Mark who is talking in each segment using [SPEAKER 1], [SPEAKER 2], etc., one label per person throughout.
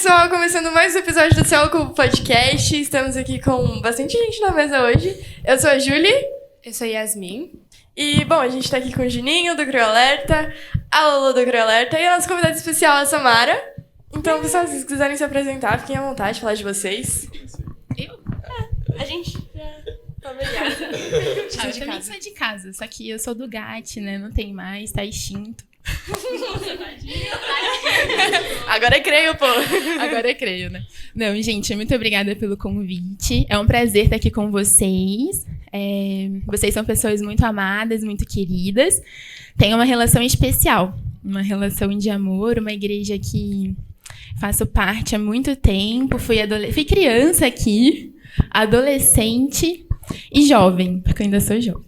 [SPEAKER 1] pessoal, começando mais um episódio do Céu Cubo Podcast. Estamos aqui com bastante gente na mesa hoje. Eu sou a Julie.
[SPEAKER 2] Eu sou a Yasmin.
[SPEAKER 1] E, bom, a gente tá aqui com o Juninho, do Crio Alerta, a Lolo, do Crio Alerta, e a nossa convidada especial, a Samara. Então, pessoal, se vocês quiserem se apresentar, fiquem à vontade, falar de vocês.
[SPEAKER 2] Eu?
[SPEAKER 1] A gente familiar.
[SPEAKER 2] Eu também sou de casa, só que eu sou do GAT, né? Não tem mais, tá extinto.
[SPEAKER 1] Agora é creio, pô.
[SPEAKER 2] Agora é creio, né? Não, gente, muito obrigada pelo convite. É um prazer estar aqui com vocês. Vocês são pessoas muito amadas, muito queridas. Tem uma relação especial, uma relação de amor, uma igreja que faço parte há muito tempo. Fui criança aqui, adolescente e jovem, porque eu ainda sou jovem.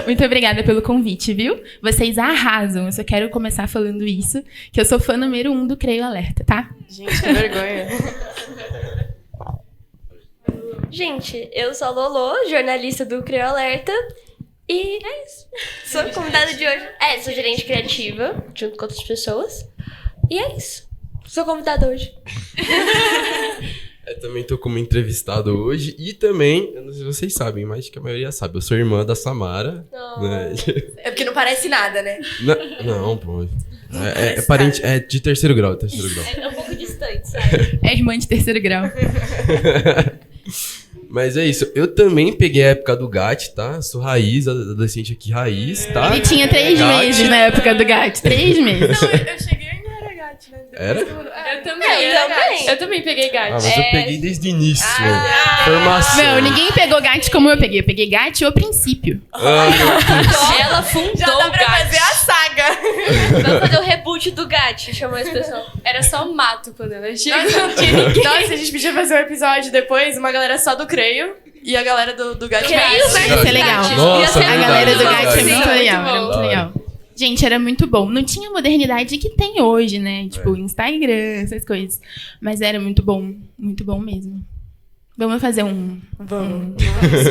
[SPEAKER 2] Muito obrigada pelo convite, viu? Vocês arrasam. Eu só quero começar falando isso, que eu sou fã número 1 do Creio Alerta, tá?
[SPEAKER 1] Gente, que vergonha.
[SPEAKER 3] Gente, eu sou a Lolo, jornalista do Crio Alerta. E é isso. Sou convidada de hoje. Sou gerente criativa, junto com outras pessoas. E é isso. Sou convidada hoje.
[SPEAKER 4] Eu também tô como entrevistado hoje e também, eu não sei se vocês sabem, mas acho que a maioria sabe, eu sou irmã da Samara. Né?
[SPEAKER 1] É porque não parece nada, né?
[SPEAKER 4] Não, pô. É parente, é de terceiro grau.
[SPEAKER 3] É um pouco distante, sabe?
[SPEAKER 2] É irmã de terceiro grau.
[SPEAKER 4] Mas é isso, eu também peguei a época do GAT, tá? Sou raiz, adolescente aqui raiz, tá?
[SPEAKER 2] Ele tinha 3 meses na época do GAT, 3 meses.
[SPEAKER 1] Não, eu cheguei e ainda era GAT, né?
[SPEAKER 4] Era?
[SPEAKER 1] Eu também.
[SPEAKER 2] Eu também peguei GAT.
[SPEAKER 4] Mas eu peguei desde o início. Formação.
[SPEAKER 2] Não, ninguém pegou GAT como eu peguei. Eu peguei GAT o princípio.
[SPEAKER 3] Ela fundou
[SPEAKER 1] Já dá
[SPEAKER 3] o
[SPEAKER 1] pra
[SPEAKER 3] GAT.
[SPEAKER 1] fazer a saga.
[SPEAKER 3] Vamos fazer o reboot do GAT, chamou esse pessoal.
[SPEAKER 5] Era só mato quando ela tinha.
[SPEAKER 1] Nossa, a gente podia fazer um episódio depois, uma galera só do Creio e a galera do GAT.
[SPEAKER 3] Creio,
[SPEAKER 1] Verso.
[SPEAKER 3] né?
[SPEAKER 2] Ia ser legal.
[SPEAKER 4] Nossa,
[SPEAKER 2] A galera do
[SPEAKER 4] verdade,
[SPEAKER 2] GAT é
[SPEAKER 4] verdade.
[SPEAKER 2] muito legal. Era
[SPEAKER 5] bom.
[SPEAKER 2] muito legal. Gente, era muito bom. Não tinha a modernidade que tem hoje, né? Tipo, Instagram, essas coisas. Mas era muito bom mesmo. Vamos fazer um...
[SPEAKER 1] Vamos.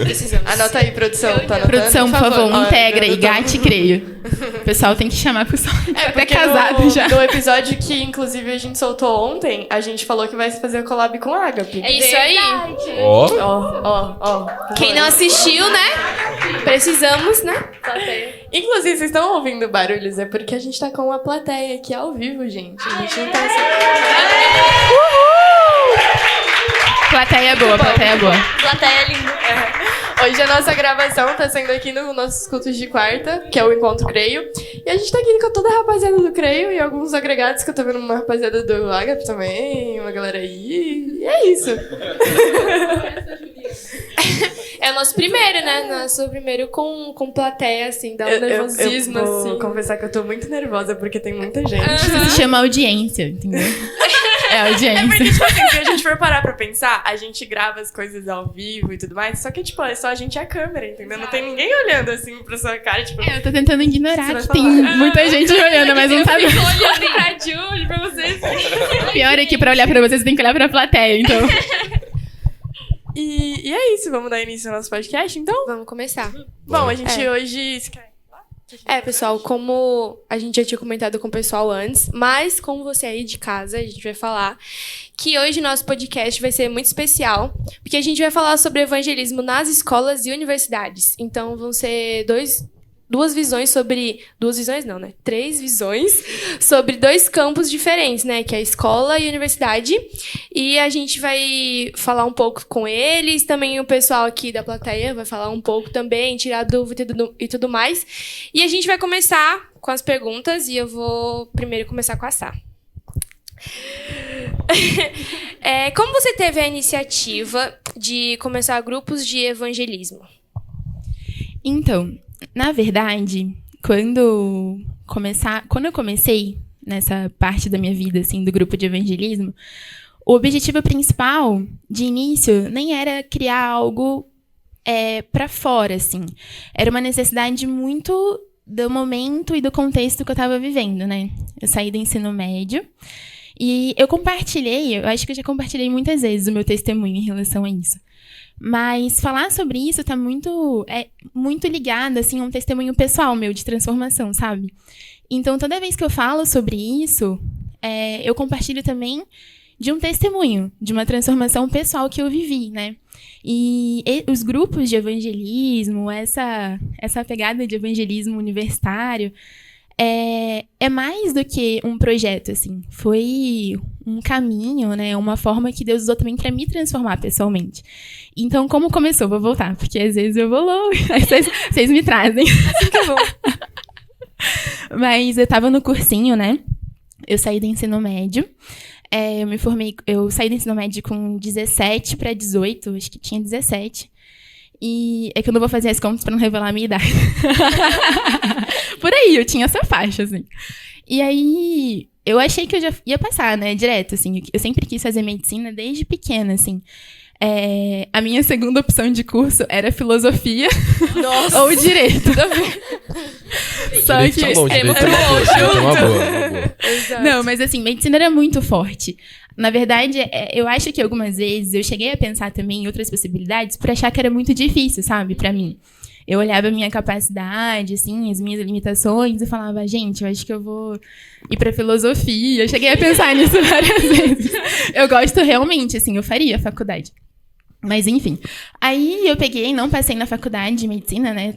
[SPEAKER 5] Precisamos.
[SPEAKER 1] Anota aí, produção. Tá anotando?
[SPEAKER 2] Produção, por favor,
[SPEAKER 1] Ó,
[SPEAKER 2] integra e
[SPEAKER 1] produção.
[SPEAKER 2] GAT creio. O pessoal tem que chamar pro pessoal.
[SPEAKER 1] É,
[SPEAKER 2] Até
[SPEAKER 1] porque
[SPEAKER 2] casado já.
[SPEAKER 1] No episódio que, inclusive, a gente soltou ontem, a gente falou que vai fazer collab com a Agape.
[SPEAKER 5] É isso aí.
[SPEAKER 4] Ó,
[SPEAKER 1] Ó.
[SPEAKER 5] Quem não assistiu, né? Precisamos, né?
[SPEAKER 1] Inclusive, vocês estão ouvindo barulhos, é porque a gente tá com uma plateia aqui ao vivo, gente. A gente não tá
[SPEAKER 2] Plateia boa, plateia boa.
[SPEAKER 3] Plateia linda.
[SPEAKER 1] Hoje a nossa gravação tá sendo aqui no nossos cultos de quarta, que é o Encontro Creio. E a gente tá aqui com toda a rapaziada do Creio e alguns agregados que eu tô vendo uma rapaziada do Agape também, uma galera aí. E é isso.
[SPEAKER 5] É o nosso primeiro, né? Nosso primeiro com plateia, assim, dá um nervosismo,
[SPEAKER 1] eu vou
[SPEAKER 5] assim.
[SPEAKER 1] confessar que eu tô muito nervosa porque tem muita gente.
[SPEAKER 2] Isso se chama audiência, entendeu? É
[SPEAKER 1] É porque,
[SPEAKER 2] audiência.
[SPEAKER 1] tipo assim, se a gente for parar pra pensar, a gente grava as coisas ao vivo e tudo mais, só que, tipo, é só a gente e a câmera, entendeu? Não tem ninguém olhando, assim, pra sua cara, tipo...
[SPEAKER 2] Eu tô tentando
[SPEAKER 1] Você
[SPEAKER 2] ignorar
[SPEAKER 1] vai
[SPEAKER 2] que tem
[SPEAKER 1] falar.
[SPEAKER 2] muita gente olhando, mas não tá
[SPEAKER 5] Eu
[SPEAKER 2] vendo.
[SPEAKER 5] fico olhando pra Julie, pra vocês.
[SPEAKER 2] Pior é que pra olhar pra vocês, você tem que olhar pra plateia, então.
[SPEAKER 1] E é isso, vamos dar início ao nosso podcast, então?
[SPEAKER 5] Vamos começar.
[SPEAKER 1] Bom, a gente hoje...
[SPEAKER 5] Pessoal, como a gente já tinha comentado com o pessoal antes, mas como você aí de casa, a gente vai falar que hoje nosso podcast vai ser muito especial, porque a gente vai falar sobre evangelismo nas escolas e universidades. Então vão ser três visões sobre 2 campos diferentes, né? Que é a escola e a universidade. E a gente vai falar um pouco com eles, também o pessoal aqui da plateia vai falar um pouco também, tirar dúvida e tudo mais. E a gente vai começar com as perguntas e eu vou primeiro começar com a Sá. Como você teve a iniciativa de começar grupos de evangelismo?
[SPEAKER 2] Então, na verdade, quando eu comecei nessa parte da minha vida, assim, do grupo de evangelismo, o objetivo principal, de início, nem era criar algo pra fora, assim. Era uma necessidade muito do momento e do contexto que eu estava vivendo, né? Eu saí do ensino médio e eu acho que eu já compartilhei muitas vezes o meu testemunho em relação a isso. Mas falar sobre isso tá muito ligado, assim, a um testemunho pessoal meu de transformação, sabe? Então, toda vez que eu falo sobre isso, eu compartilho também de um testemunho, de uma transformação pessoal que eu vivi, né? E os grupos de evangelismo, essa pegada de evangelismo universitário, é mais do que um projeto, assim. Foi um caminho, né? Uma forma que Deus usou também para me transformar pessoalmente. Então, como começou? Vou voltar, porque às vezes eu vou longe, aí vocês me trazem.
[SPEAKER 5] Assim que é bom.
[SPEAKER 2] Mas eu tava no cursinho, né? Eu saí do ensino médio. Eu saí do ensino médio com 17 para 18, acho que tinha 17. E é que eu não vou fazer as contas pra não revelar a minha idade. Por aí, eu tinha essa faixa, assim. E aí, eu achei que eu já ia passar, né, direto, assim. Eu sempre quis fazer medicina desde pequena, assim. A minha segunda opção de curso era filosofia ou direito. Só
[SPEAKER 4] Direito
[SPEAKER 2] que...
[SPEAKER 4] tá bom, direito é uma boa.
[SPEAKER 5] Exato.
[SPEAKER 2] Não, mas assim, medicina era muito forte. Na verdade, eu acho que algumas vezes eu cheguei a pensar também em outras possibilidades por achar que era muito difícil, sabe, pra mim. Eu olhava a minha capacidade, assim, as minhas limitações e falava, gente, eu acho que eu vou ir pra filosofia. Eu cheguei a pensar nisso várias vezes. Eu gosto realmente, assim, eu faria faculdade. Mas, enfim. Aí eu peguei, não passei na faculdade de medicina, né?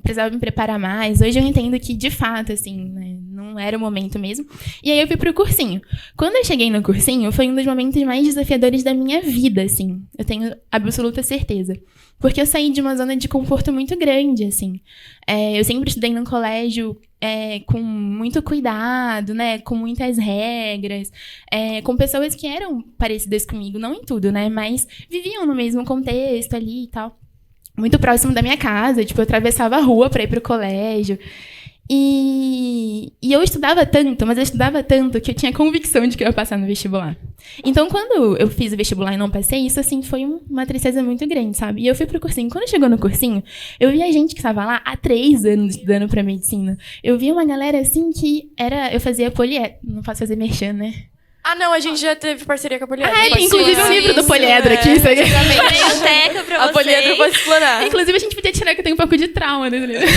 [SPEAKER 2] Precisava me preparar mais. Hoje eu entendo que, de fato, assim, né, não era o momento mesmo. E aí eu fui pro cursinho. Quando eu cheguei no cursinho, foi um dos momentos mais desafiadores da minha vida, assim. Eu tenho absoluta certeza. Porque eu saí de uma zona de conforto muito grande, assim. Eu sempre estudei num colégio com muito cuidado, né? Com muitas regras. Com pessoas que eram parecidas comigo, não em tudo, né? Mas viviam no mesmo contexto ali e tal. Muito próximo da minha casa. Tipo, eu atravessava a rua pra ir pro colégio. E eu estudava tanto, mas eu estudava tanto que eu tinha convicção de que eu ia passar no vestibular. Então, quando eu fiz o vestibular e não passei, isso, assim, foi uma tristeza muito grande, sabe? E eu fui pro cursinho. Quando chegou no cursinho, eu vi a gente que estava lá há 3 anos estudando pra medicina. Eu vi uma galera, assim, que era... Eu fazia poliedro. Não posso fazer merchan, né?
[SPEAKER 1] Ah, não, a gente já teve parceria com a Poliedro.
[SPEAKER 2] Tem inclusive um livro do poliedro aqui.
[SPEAKER 3] Biblioteca pra
[SPEAKER 1] A Poliedro
[SPEAKER 3] vocês.
[SPEAKER 1] pode explorar.
[SPEAKER 2] Inclusive, a gente podia tirar que eu tenho um pouco de trauma nesse livro.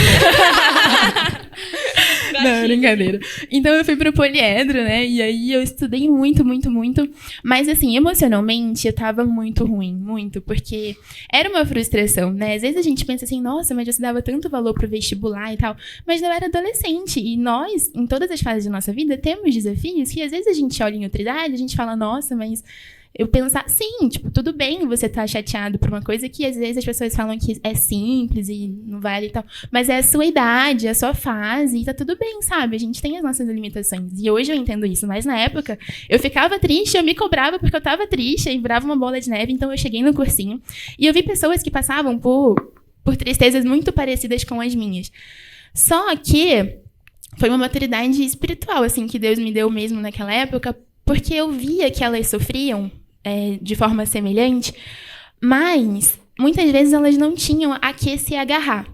[SPEAKER 2] Não, brincadeira. Então, eu fui pro poliedro, né? E aí, eu estudei muito, muito, muito. Mas, assim, emocionalmente, eu tava muito ruim. Muito. Porque era uma frustração, né? Às vezes a gente pensa assim, nossa, mas você dava tanto valor pro vestibular e tal. Mas eu era adolescente. E nós, em todas as fases da nossa vida, temos desafios que, às vezes, a gente olha em outra idade, a gente fala, nossa, mas... Eu pensar, sim, tipo, tudo bem você tá chateado por uma coisa que às vezes as pessoas falam que é simples e não vale e tal. Mas é a sua idade, é a sua fase e tá tudo bem, sabe? A gente tem as nossas limitações. E hoje eu entendo isso, mas na época eu ficava triste, eu me cobrava porque eu tava triste e virava uma bola de neve. Então eu cheguei no cursinho e eu vi pessoas que passavam por tristezas muito parecidas com as minhas. Só que foi uma maturidade espiritual, assim, que Deus me deu mesmo naquela época, porque eu via que elas sofriam de forma semelhante, mas muitas vezes elas não tinham a que se agarrar,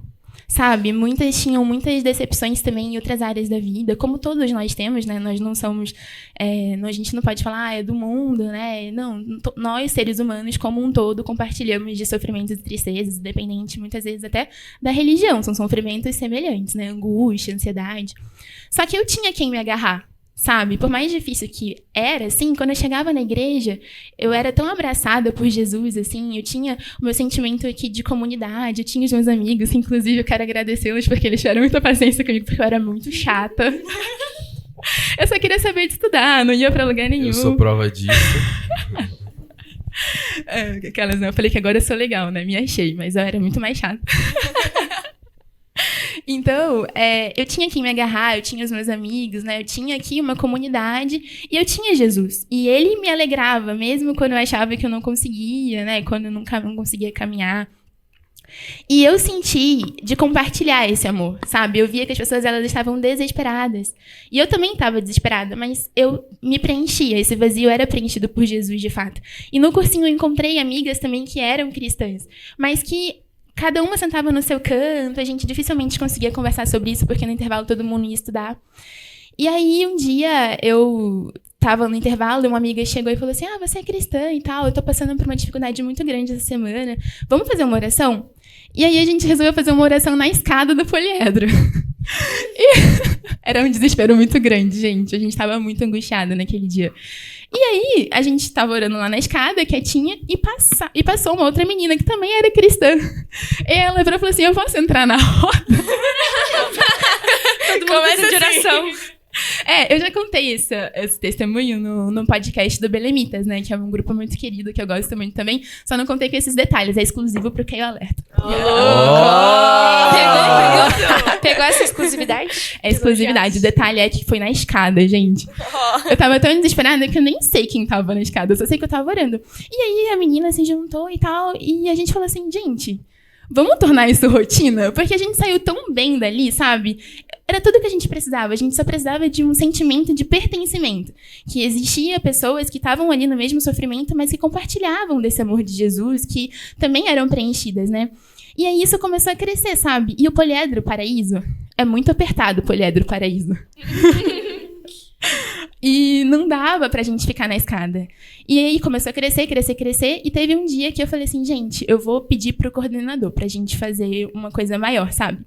[SPEAKER 2] sabe? Muitas tinham muitas decepções também em outras áreas da vida, como todos nós temos, né? Nós não somos... a gente não pode falar, é do mundo, né? Não, nós, seres humanos, como um todo, compartilhamos de sofrimentos e tristezas, independente, muitas vezes, até da religião. São sofrimentos semelhantes, né? Angústia, ansiedade. Só que eu tinha quem me agarrar, sabe? Por mais difícil que era, assim, quando eu chegava na igreja, eu era tão abraçada por Jesus, assim, eu tinha o meu sentimento aqui de comunidade, eu tinha os meus amigos, inclusive eu quero agradecê-los porque eles tiveram muita paciência comigo, porque eu era muito chata. Eu só queria saber de estudar, não ia pra lugar nenhum.
[SPEAKER 4] Eu sou prova disso.
[SPEAKER 2] Aquelas, né? Eu falei que agora eu sou legal, né? Me achei, mas eu era muito mais chata. Então, eu tinha quem me agarrar, eu tinha os meus amigos, né? Eu tinha aqui uma comunidade e eu tinha Jesus. E ele me alegrava, mesmo quando eu achava que eu não conseguia, né? Quando eu não conseguia caminhar. E eu senti de compartilhar esse amor, sabe? Eu via que as pessoas, elas estavam desesperadas. E eu também estava desesperada, mas eu me preenchia. Esse vazio era preenchido por Jesus, de fato. E no cursinho eu encontrei amigas também que eram cristãs, mas que cada uma sentava no seu canto, a gente dificilmente conseguia conversar sobre isso, porque no intervalo todo mundo ia estudar. E aí, um dia, eu estava no intervalo e uma amiga chegou e falou assim, você é cristã e tal, eu tô passando por uma dificuldade muito grande essa semana, vamos fazer uma oração? E aí, a gente resolveu fazer uma oração na escada do poliedro. Era um desespero muito grande, gente. A gente tava muito angustiada naquele dia. E aí, a gente tava orando lá na escada, quietinha, e passou uma outra menina que também era cristã. E ela virou e falou assim, eu posso entrar na roda?
[SPEAKER 5] Todo mundo
[SPEAKER 1] Começa
[SPEAKER 5] de oração.
[SPEAKER 2] Eu já contei esse testemunho no podcast do Belemitas, né? Que é um grupo muito querido, que eu gosto muito também. Só não contei com esses detalhes, é exclusivo pro Creio Alerta.
[SPEAKER 5] Pegou essa exclusividade?
[SPEAKER 2] É exclusividade. O detalhe é que foi na escada, gente. Eu tava tão desesperada que eu nem sei quem tava na escada. Eu só sei que eu tava orando. E aí a menina se juntou e tal. E a gente falou assim, gente, vamos tornar isso rotina? Porque a gente saiu tão bem dali, sabe? Era tudo que a gente precisava. A gente só precisava de um sentimento de pertencimento. Que existia pessoas que estavam ali no mesmo sofrimento, mas que compartilhavam desse amor de Jesus, que também eram preenchidas, né? E aí isso começou a crescer, sabe? E o Poliedro Paraíso é muito apertado, o Poliedro Paraíso. E não dava pra gente ficar na escada. E aí começou a crescer. E teve um dia que eu falei assim, gente, eu vou pedir pro coordenador pra gente fazer uma coisa maior, sabe?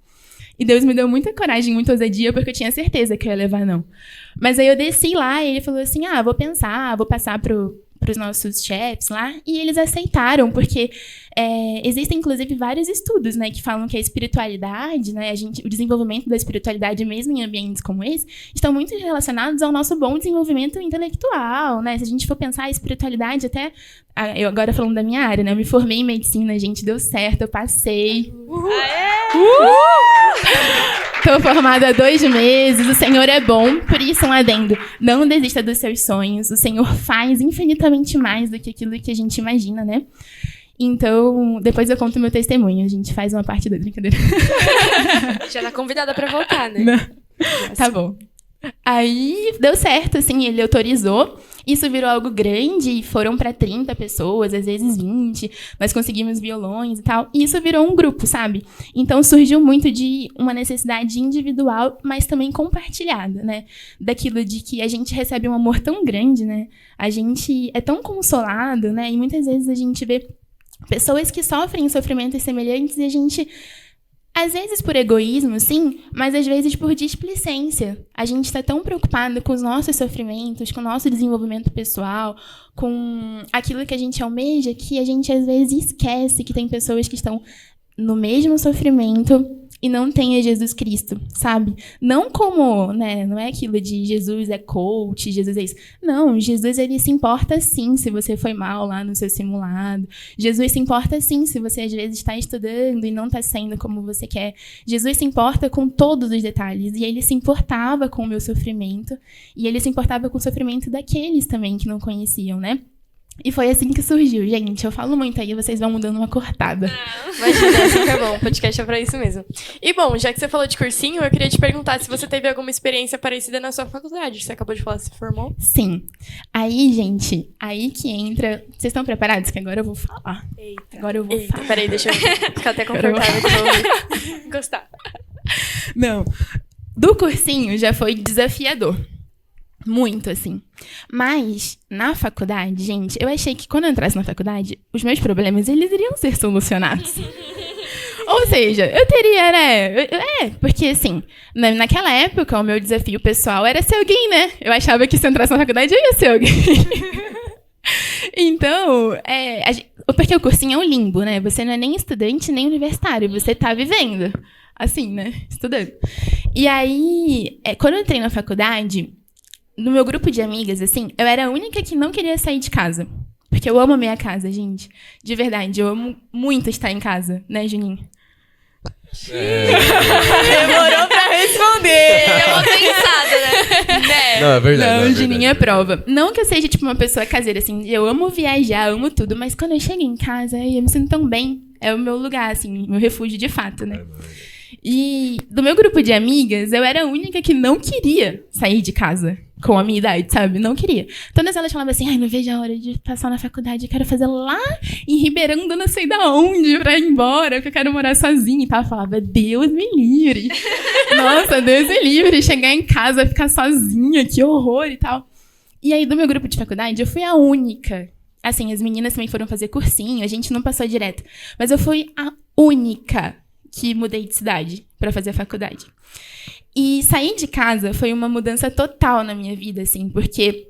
[SPEAKER 2] E Deus me deu muita coragem, muita ousadia, porque eu tinha certeza que eu ia levar não. Mas aí eu desci lá e ele falou assim, vou passar pros nossos chefes lá. E eles aceitaram, porque existem, inclusive, vários estudos, né, que falam que a espiritualidade, né, o desenvolvimento da espiritualidade, mesmo em ambientes como esse, estão muito relacionados ao nosso bom desenvolvimento intelectual, né? Se a gente for pensar a espiritualidade, até... Eu agora falando da minha área, né? Eu me formei em medicina, gente, deu certo, eu passei. Tô formada há 2 meses, o Senhor é bom, por isso um adendo. Não desista dos seus sonhos, o Senhor faz infinitamente mais do que aquilo que a gente imagina, né? Então, depois eu conto meu testemunho, a gente faz uma parte da brincadeira.
[SPEAKER 5] Já tá convidada pra voltar, né?
[SPEAKER 2] Não. Tá bom. Aí deu certo, assim, ele autorizou. Isso virou algo grande e foram para 30 pessoas, às vezes 20. Nós conseguimos violões e tal. E isso virou um grupo, sabe? Então surgiu muito de uma necessidade individual, mas também compartilhada, né? Daquilo de que a gente recebe um amor tão grande, né? A gente é tão consolado, né? E muitas vezes a gente vê pessoas que sofrem sofrimentos semelhantes e a gente... Às vezes por egoísmo, sim, mas às vezes por displicência. A gente está tão preocupado com os nossos sofrimentos, com o nosso desenvolvimento pessoal, com aquilo que a gente almeja, que a gente às vezes esquece que tem pessoas que estão no mesmo sofrimento e não têm a Jesus Cristo, sabe? Não como, né, não é aquilo de Jesus é coach, Jesus é isso. Não, Jesus, ele se importa sim se você foi mal lá no seu simulado. Jesus se importa sim se você às vezes está estudando e não está sendo como você quer. Jesus se importa com todos os detalhes e ele se importava com o meu sofrimento e ele se importava com o sofrimento daqueles também que não conheciam, né? E foi assim que surgiu, gente. Eu falo muito aí, vocês vão mudando uma cortada.
[SPEAKER 1] Imagina, assim que é bom. O podcast é pra isso mesmo. E bom, já que você falou de cursinho, eu queria te perguntar se você teve alguma experiência parecida na sua faculdade. Você acabou de falar que se formou.
[SPEAKER 2] Sim. Aí, gente, aí que entra... Vocês estão preparados? Que agora eu vou falar.
[SPEAKER 1] Eita.
[SPEAKER 2] Agora eu vou falar.
[SPEAKER 1] Peraí, deixa eu ficar até confortável de novo. Gostar.
[SPEAKER 2] Não. Do cursinho já foi desafiador. Muito, assim. Mas, na faculdade, gente, eu achei que quando eu entrasse na faculdade, os meus problemas, eles iriam ser solucionados. Ou seja, eu teria, né? Porque, assim, naquela época, o meu desafio pessoal era ser alguém, né? Eu achava que se eu entrasse na faculdade, eu ia ser alguém. Então, porque o cursinho é um limbo, né? Você não é nem estudante, nem universitário. Você tá vivendo. Assim, né? Estudando. E aí, quando eu entrei na faculdade... No meu grupo de amigas, assim, eu era a única que não queria sair de casa. Porque eu amo a minha casa, gente. De verdade, eu amo muito estar em casa. Né, Juninho?
[SPEAKER 1] Demorou pra responder.
[SPEAKER 3] Deu uma pensada, né?
[SPEAKER 4] Não, é verdade.
[SPEAKER 2] Não, Juninho é prova. Não que eu seja, tipo, uma pessoa caseira, assim. Eu amo viajar, amo tudo. Mas quando eu chego em casa, eu me sinto tão bem. É o meu lugar, assim, meu refúgio de fato, né? E do meu grupo de amigas, eu era a única que não queria sair de casa com a minha idade, sabe? Não queria. Todas elas falavam assim, não vejo a hora de passar na faculdade, eu quero fazer lá em Ribeirão, não sei da onde, pra ir embora, porque eu quero morar sozinha e tal. Eu falava, Deus me livre. Nossa, Deus me livre. Chegar em casa, ficar sozinha, que horror e tal. E aí, do meu grupo de faculdade, eu fui a única. Assim, as meninas também foram fazer cursinho, a gente não passou direto. Mas eu fui a única que mudei de cidade para fazer a faculdade. E sair de casa foi uma mudança total na minha vida, assim, porque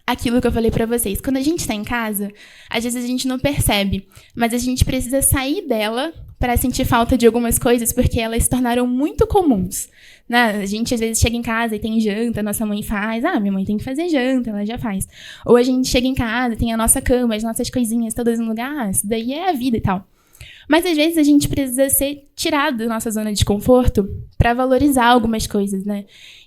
[SPEAKER 2] aquilo que eu falei pra vocês, quando a gente tá em casa, às vezes a gente não percebe, mas a gente precisa sair dela para sentir falta de algumas coisas, porque elas se tornaram muito comuns, né? A gente às vezes chega em casa e tem janta, nossa mãe faz, minha mãe tem que fazer janta, ela já faz. Ou a gente chega em casa, tem a nossa cama, as nossas coisinhas todas no lugar, isso daí é a vida e tal. Mas às vezes a gente precisa ser tirado da nossa zona de conforto para valorizar algumas coisas, né?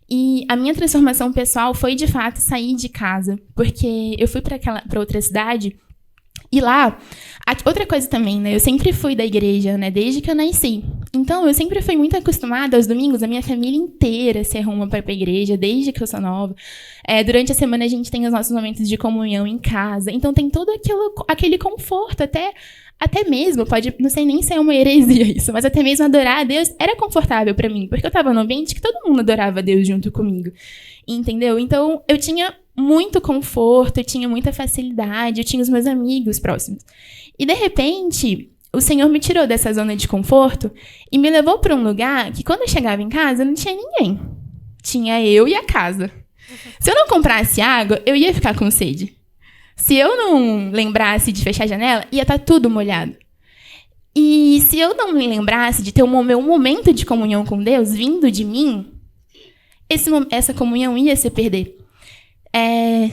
[SPEAKER 2] E a minha transformação pessoal foi, de fato, sair de casa. Porque eu fui para outra cidade e lá... Outra coisa também, né? Eu sempre fui da igreja, né? Desde que eu nasci. Então, eu sempre fui muito acostumada, aos domingos, a minha família inteira se arruma para ir pra igreja, desde que eu sou nova. Durante a semana, a gente tem os nossos momentos de comunhão em casa. Então, tem todo aquele conforto, até mesmo, não sei nem se é uma heresia isso, mas até mesmo adorar a Deus era confortável pra mim, porque eu tava num ambiente que todo mundo adorava a Deus junto comigo, entendeu? Então, eu tinha muito conforto, eu tinha muita facilidade, eu tinha os meus amigos próximos. E, de repente, o Senhor me tirou dessa zona de conforto e me levou pra um lugar que, quando eu chegava em casa, não tinha ninguém. Tinha eu e a casa. Se eu não comprasse água, eu ia ficar com sede. Se eu não lembrasse de fechar a janela, ia estar tudo molhado. E se eu não me lembrasse de ter um momento de comunhão com Deus vindo de mim, essa comunhão ia se perder.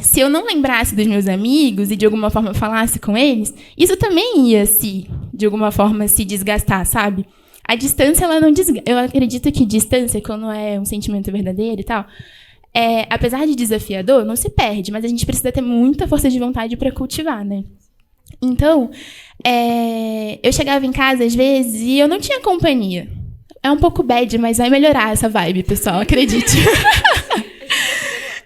[SPEAKER 2] Se eu não lembrasse dos meus amigos e de alguma forma falasse com eles, isso também ia de alguma forma se desgastar, sabe? A distância, ela não desgasta. Eu acredito que distância, quando é um sentimento verdadeiro e tal, apesar de desafiador, não se perde, mas a gente precisa ter muita força de vontade para cultivar, né? Então, eu chegava em casa, às vezes, e eu não tinha companhia. É um pouco bad, mas vai melhorar essa vibe, pessoal, acredite.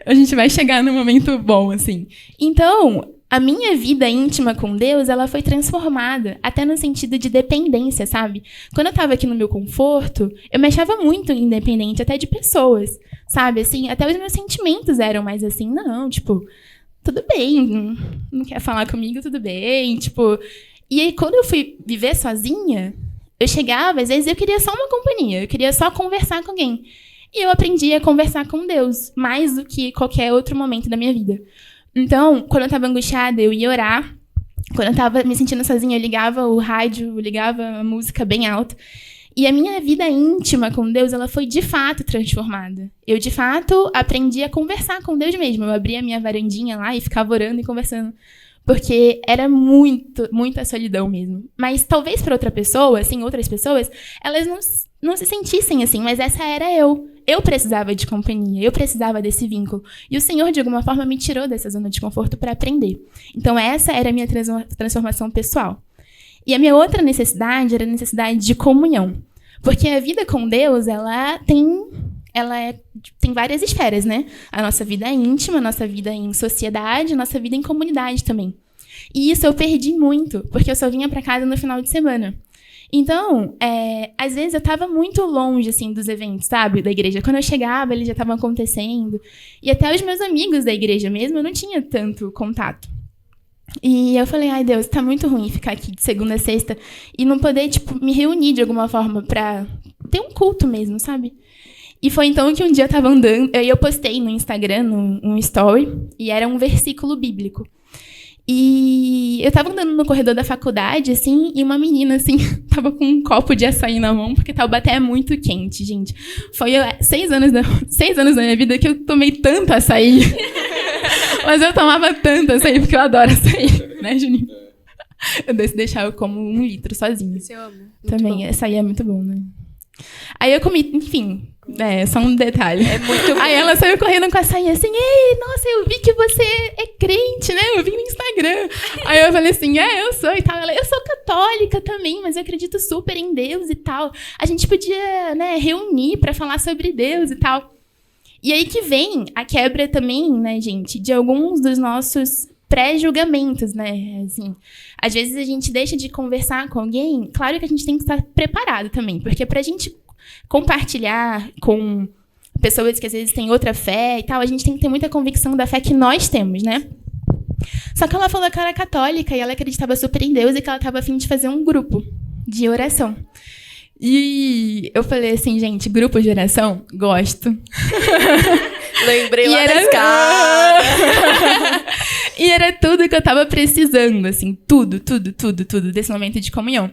[SPEAKER 2] A gente vai chegar num momento bom, assim. Então, a minha vida íntima com Deus, ela foi transformada, até no sentido de dependência, sabe? Quando eu estava aqui no meu conforto, eu me achava muito independente, até de pessoas, sabe? Assim, até os meus sentimentos eram mais assim, não, tipo, tudo bem, não quer falar comigo, tudo bem, tipo... E aí, quando eu fui viver sozinha, eu chegava, às vezes eu queria só uma companhia, eu queria só conversar com alguém. E eu aprendi a conversar com Deus, mais do que qualquer outro momento da minha vida. Então, quando eu estava angustiada, eu ia orar. Quando eu estava me sentindo sozinha, eu ligava o rádio, eu ligava a música bem alto. E a minha vida íntima com Deus, ela foi de fato transformada. Eu, de fato, aprendi a conversar com Deus mesmo. Eu abria a minha varandinha lá e ficava orando e conversando. Porque era muita solidão mesmo. Mas talvez para outra pessoa, assim, outras pessoas, elas não se sentissem assim, mas essa era eu. Eu precisava de companhia, eu precisava desse vínculo. E o Senhor, de alguma forma, me tirou dessa zona de conforto para aprender. Então, essa era a minha transformação pessoal. E a minha outra necessidade era a necessidade de comunhão. Porque a vida com Deus, ela tem várias esferas, né? A nossa vida íntima, a nossa vida em sociedade, a nossa vida em comunidade também. E isso eu perdi muito, porque eu só vinha para casa no final de semana. Então, às vezes eu estava muito longe, assim, dos eventos, sabe? Da igreja. Quando eu chegava, eles já estavam acontecendo. E até os meus amigos da igreja mesmo, eu não tinha tanto contato. E eu falei, ai Deus, tá muito ruim ficar aqui de segunda a sexta e não poder, tipo, me reunir de alguma forma pra ter um culto mesmo, sabe? E foi então que um dia eu tava andando, eu postei no Instagram, num story, e era um versículo bíblico. E eu tava andando no corredor da faculdade, assim, e uma menina, assim, tava com um copo de açaí na mão, porque Taubaté é muito quente, gente. Foi 6 anos da minha vida que eu tomei tanto açaí. Mas eu tomava tanto açaí, porque eu adoro açaí, né, Juninho? Eu deixar eu como 1 litro sozinha.
[SPEAKER 5] Isso eu amo. Muito
[SPEAKER 2] também,
[SPEAKER 5] bom.
[SPEAKER 2] açaí é muito bom, né? Aí eu comi, enfim, só um detalhe.
[SPEAKER 3] É muito bom.
[SPEAKER 2] Aí ela saiu correndo com açaí assim, ei, nossa, eu vi que você é crente, né? Eu vi no Instagram. Aí eu falei assim, eu sou e tal. Ela, eu sou católica também, mas eu acredito super em Deus e tal. A gente podia, né, reunir pra falar sobre Deus e tal. E aí que vem a quebra também, né, gente, de alguns dos nossos pré-julgamentos, né? Assim, às vezes a gente deixa de conversar com alguém, claro que a gente tem que estar preparado também, porque pra gente compartilhar com pessoas que às vezes têm outra fé e tal, a gente tem que ter muita convicção da fé que nós temos, né? Só que ela falou que ela era católica e ela acreditava super em Deus e que ela estava a fim de fazer um grupo de oração. E eu falei assim, gente, grupo de oração? Gosto.
[SPEAKER 1] Lembrei
[SPEAKER 2] E
[SPEAKER 1] lá da
[SPEAKER 2] era-
[SPEAKER 1] escada.
[SPEAKER 2] E era tudo que eu tava precisando, assim, tudo desse momento de comunhão.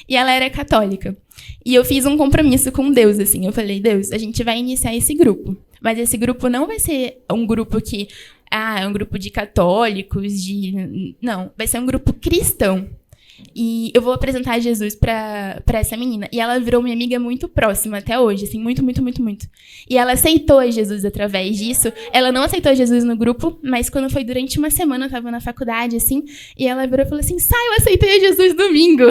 [SPEAKER 2] E ela era católica. E eu fiz um compromisso com Deus, assim. Eu falei, Deus, a gente vai iniciar esse grupo. Mas esse grupo não vai ser um grupo que... é um grupo de católicos, Não, vai ser um grupo cristão. E eu vou apresentar Jesus pra essa menina. E ela virou minha amiga muito próxima até hoje, assim, muito. E ela aceitou Jesus através disso. Ela não aceitou Jesus no grupo, mas quando foi durante uma semana, eu tava na faculdade, assim, e ela virou e falou assim, eu aceitei Jesus domingo.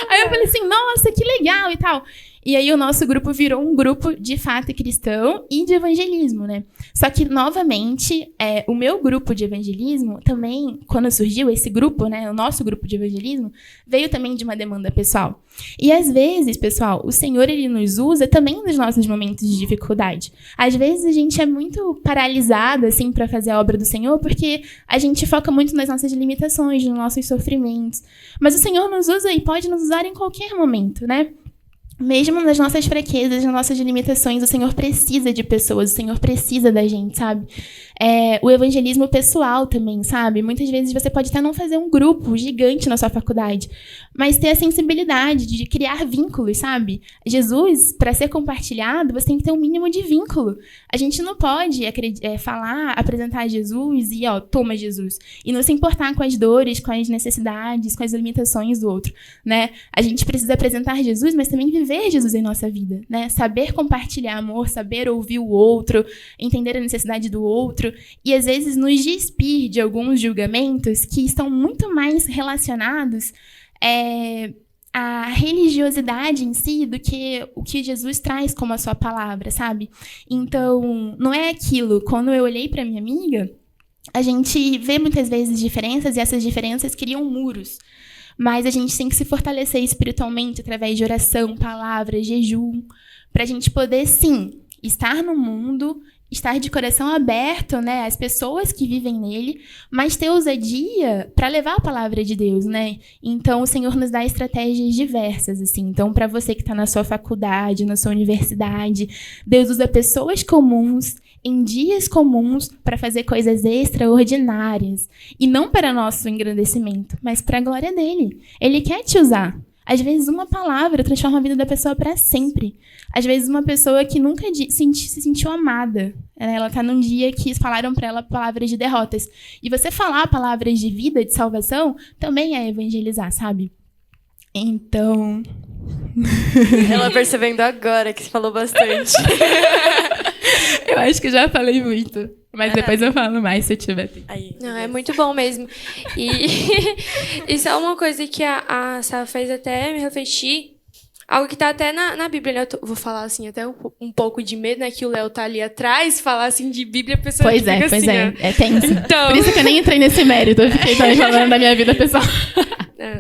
[SPEAKER 2] Aí eu falei assim, nossa, que legal e tal. E aí o nosso grupo virou um grupo de fato cristão e de evangelismo, né? Só que, novamente, o meu grupo de evangelismo também, quando surgiu esse grupo, né, o nosso grupo de evangelismo, veio também de uma demanda pessoal. E às vezes, pessoal, o Senhor, ele nos usa também nos nossos momentos de dificuldade. Às vezes a gente é muito paralisado, assim, para fazer a obra do Senhor, porque a gente foca muito nas nossas limitações, nos nossos sofrimentos. Mas o Senhor nos usa e pode nos usar em qualquer momento, né? Mesmo nas nossas fraquezas, nas nossas limitações, o Senhor precisa de pessoas, o Senhor precisa da gente, sabe? O evangelismo pessoal também, sabe? Muitas vezes você pode até não fazer um grupo gigante na sua faculdade, mas ter a sensibilidade de criar vínculos, sabe? Jesus, para ser compartilhado, você tem que ter um mínimo de vínculo. A gente não pode apresentar Jesus e, toma Jesus. E não se importar com as dores, com as necessidades, com as limitações do outro, né? A gente precisa apresentar Jesus, mas também viver Jesus em nossa vida, né? Saber compartilhar amor, saber ouvir o outro, entender a necessidade do outro e, às vezes, nos despir de alguns julgamentos que estão muito mais relacionados à religiosidade em si do que o que Jesus traz como a sua palavra, sabe? Então, não é aquilo. Quando eu olhei para minha amiga, a gente vê muitas vezes diferenças e essas diferenças criam muros. Mas a gente tem que se fortalecer espiritualmente através de oração, palavra, jejum, para a gente poder, sim, estar no mundo, estar de coração aberto, né, às pessoas que vivem nele, mas ter ousadia para levar a palavra de Deus, né? Então, o Senhor nos dá estratégias diversas, assim. Então, para você que está na sua faculdade, na sua universidade, Deus usa pessoas comuns, em dias comuns, para fazer coisas extraordinárias. E não para nosso engrandecimento, mas para a glória dele. Ele quer te usar. Às vezes, uma palavra transforma a vida da pessoa para sempre. Às vezes, uma pessoa que nunca se sentiu amada. Ela está num dia que falaram para ela palavras de derrotas. E você falar palavras de vida, de salvação, também é evangelizar, sabe? Então...
[SPEAKER 1] Ela percebendo agora que você falou bastante.
[SPEAKER 2] Eu acho que já falei muito. Mas depois eu falo mais se eu tiver tempo.
[SPEAKER 1] Aí.
[SPEAKER 5] Não, é muito bom mesmo. E isso é uma coisa que a Sá fez até me refletir. Algo que tá até na Bíblia, né? Vou falar assim, até um pouco de medo, né? Que o Léo tá ali atrás, falar assim de Bíblia, a pessoa fica assim, ó.
[SPEAKER 2] É tenso.
[SPEAKER 5] Então...
[SPEAKER 2] Por isso que eu nem entrei nesse mérito. Eu fiquei também falando da minha vida pessoal.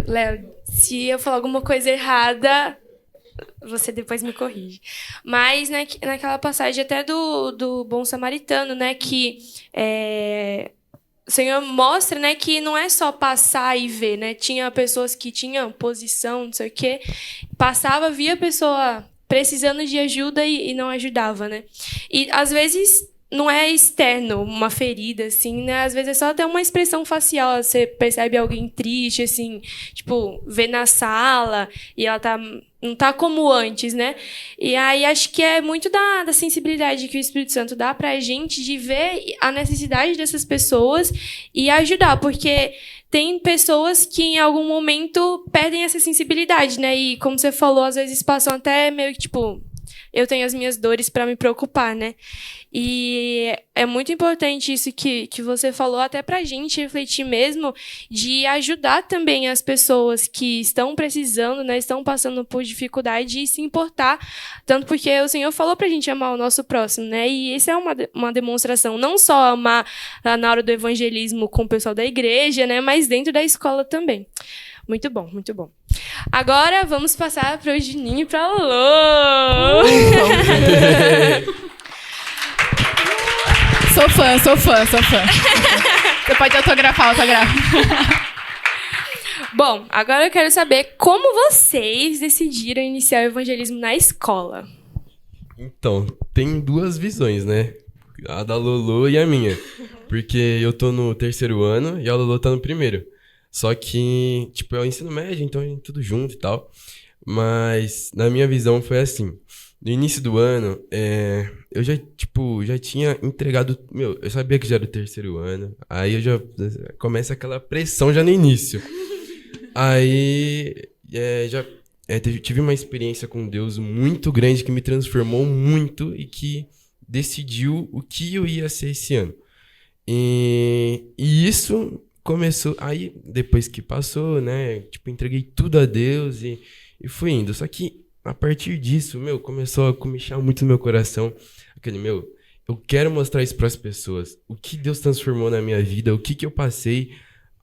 [SPEAKER 5] Léo, se eu falar alguma coisa errada, você depois me corrige. Mas naquela passagem até do Bom Samaritano, né? Que o Senhor mostra, né, que não é só passar e ver, né? Tinha pessoas que tinham posição, não sei o quê. Passava, via a pessoa precisando de ajuda e não ajudava, né? E, às vezes, não é externo, uma ferida, assim, né? Às vezes é só até uma expressão facial. Você percebe alguém triste, assim, tipo, vê na sala e ela não tá como antes, né? E aí acho que é muito da sensibilidade que o Espírito Santo dá pra gente de ver a necessidade dessas pessoas e ajudar, porque tem pessoas que em algum momento perdem essa sensibilidade, né? E como você falou, às vezes passam até meio que, tipo, eu tenho as minhas dores pra me preocupar, né? E é muito importante isso que você falou, até pra gente refletir mesmo, de ajudar também as pessoas que estão precisando, né, estão passando por dificuldade e se importar, tanto porque o Senhor falou pra gente amar o nosso próximo, né, e isso é uma demonstração, não só amar na hora do evangelismo com o pessoal da igreja, né, mas dentro da escola também. Muito bom, muito bom. Agora vamos passar para o Juninho e para a Lô.
[SPEAKER 2] Sou fã. Você pode autografar.
[SPEAKER 5] Bom, agora eu quero saber como vocês decidiram iniciar o evangelismo na escola.
[SPEAKER 4] Então, tem duas visões, né? A da Lolo e a minha. Porque eu tô no 3º ano e a Lolo tá no 1º. Só que, tipo, é o ensino médio, então a gente tudo junto e tal. Mas, na minha visão, foi assim. No início do ano, eu já tinha entregado... Meu, eu sabia que já era o 3º ano. Aí começa aquela pressão já no início. Aí, tive uma experiência com Deus muito grande que me transformou muito e que decidiu o que eu ia ser esse ano. E isso começou... Aí, depois que passou, né? Tipo, entreguei tudo a Deus e fui indo. Só que, a partir disso, começou a comichar muito no meu coração. Eu quero mostrar isso pras pessoas. O que Deus transformou na minha vida, o que eu passei...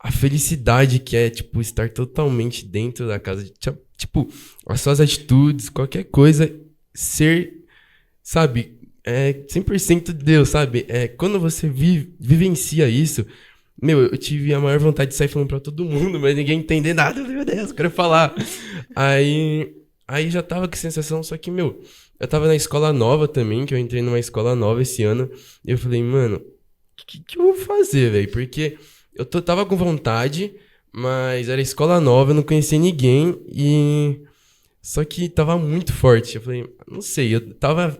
[SPEAKER 4] A felicidade que é, tipo, estar totalmente dentro da casa. Tipo, as suas atitudes, qualquer coisa, ser, sabe, 100% de Deus, sabe? Quando você vivencia isso, eu tive a maior vontade de sair falando pra todo mundo, mas ninguém entender nada. Meu Deus, eu quero falar. Aí já tava com sensação, só que, eu tava na escola nova também, que eu entrei numa escola nova esse ano, e eu falei, mano, o que eu vou fazer, velho? Porque... Eu tava com vontade, mas era escola nova, eu não conhecia ninguém e... Só que tava muito forte. Eu falei, não sei, eu tava